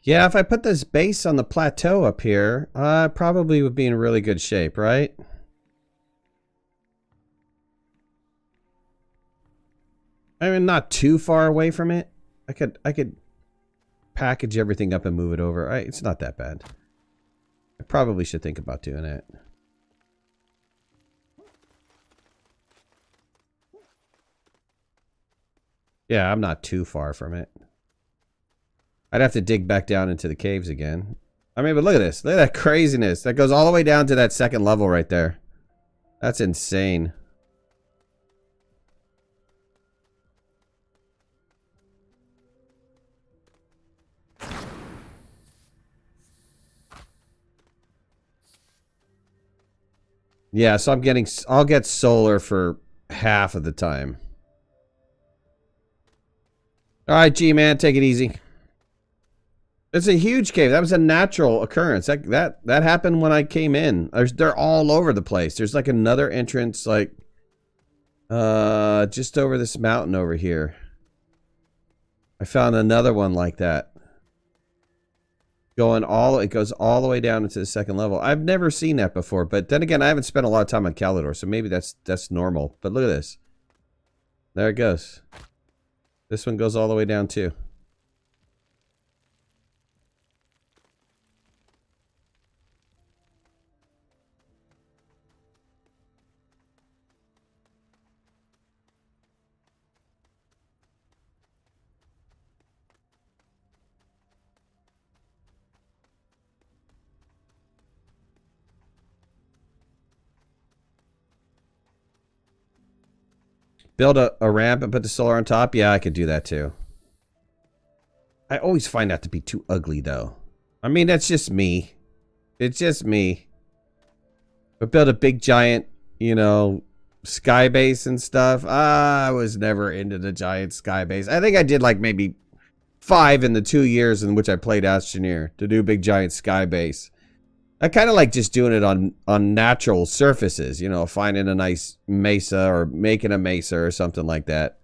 Yeah, if I put this base on the plateau up here, I probably would be in really good shape, right? I mean, not too far away from it. I could package everything up and move it over. It's not that bad. I probably should think about doing it. Yeah, I'm not too far from it. I'd have to dig back down into the caves again. I mean, but look at this. Look at that craziness. That goes all the way down to that second level right there. That's insane. Yeah, so I'll get solar for half of the time. All right, G-Man, take it easy. It's a huge cave. That was a natural occurrence. That happened when I came in. They're all over the place. There's like another entrance, like just over this mountain over here. I found another one like that. It goes all the way down into the second level. I've never seen that before, but then again, I haven't spent a lot of time on Calidor, so maybe that's normal. But look at this. There it goes. This one goes all the way down too. Build a ramp and put the solar on top? Yeah, I could do that too. I always find that to be too ugly though. I mean, that's just me. It's just me. But build a big giant, you know, sky base and stuff. I was never into the giant sky base. I think I did like maybe 5 in the 2 years in which I played Astroneer to do big giant sky base. I kind of like just doing it on natural surfaces, you know, finding a nice mesa or making a mesa or something like that.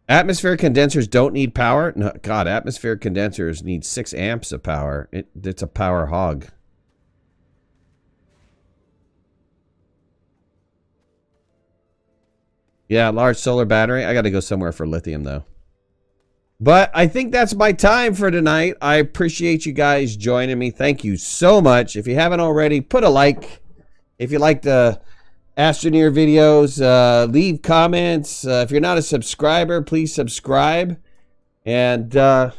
Atmospheric condensers don't need power? No, God, atmospheric condensers need 6 amps of power. It's a power hog. Yeah, large solar battery. I got to go somewhere for lithium, though. But I think that's my time for tonight. I appreciate you guys joining me. Thank you so much. If you haven't already, put a like. If you like the Astroneer videos, leave comments. If you're not a subscriber, please subscribe. And yeah,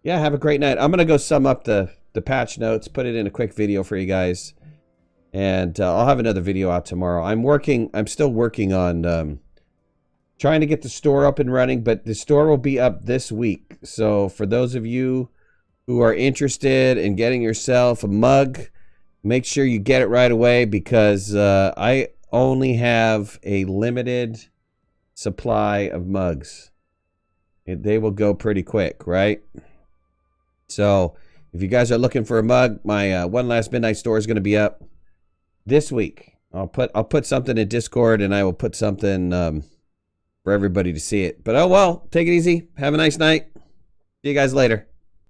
have a great night. I'm going to go sum up the patch notes, put it in a quick video for you guys. And I'll have another video out tomorrow. I'm still working on trying to get the store up and running, but the store will be up this week. So for those of you who are interested in getting yourself a mug, make sure you get it right away, because I only have a limited supply of mugs. They will go pretty quick, right? So if you guys are looking for a mug, my One Last Midnight store is going to be up this week. I'll put something in Discord, and I will put something for everybody to see it. But oh well, take it easy. Have a nice night. See you guys later.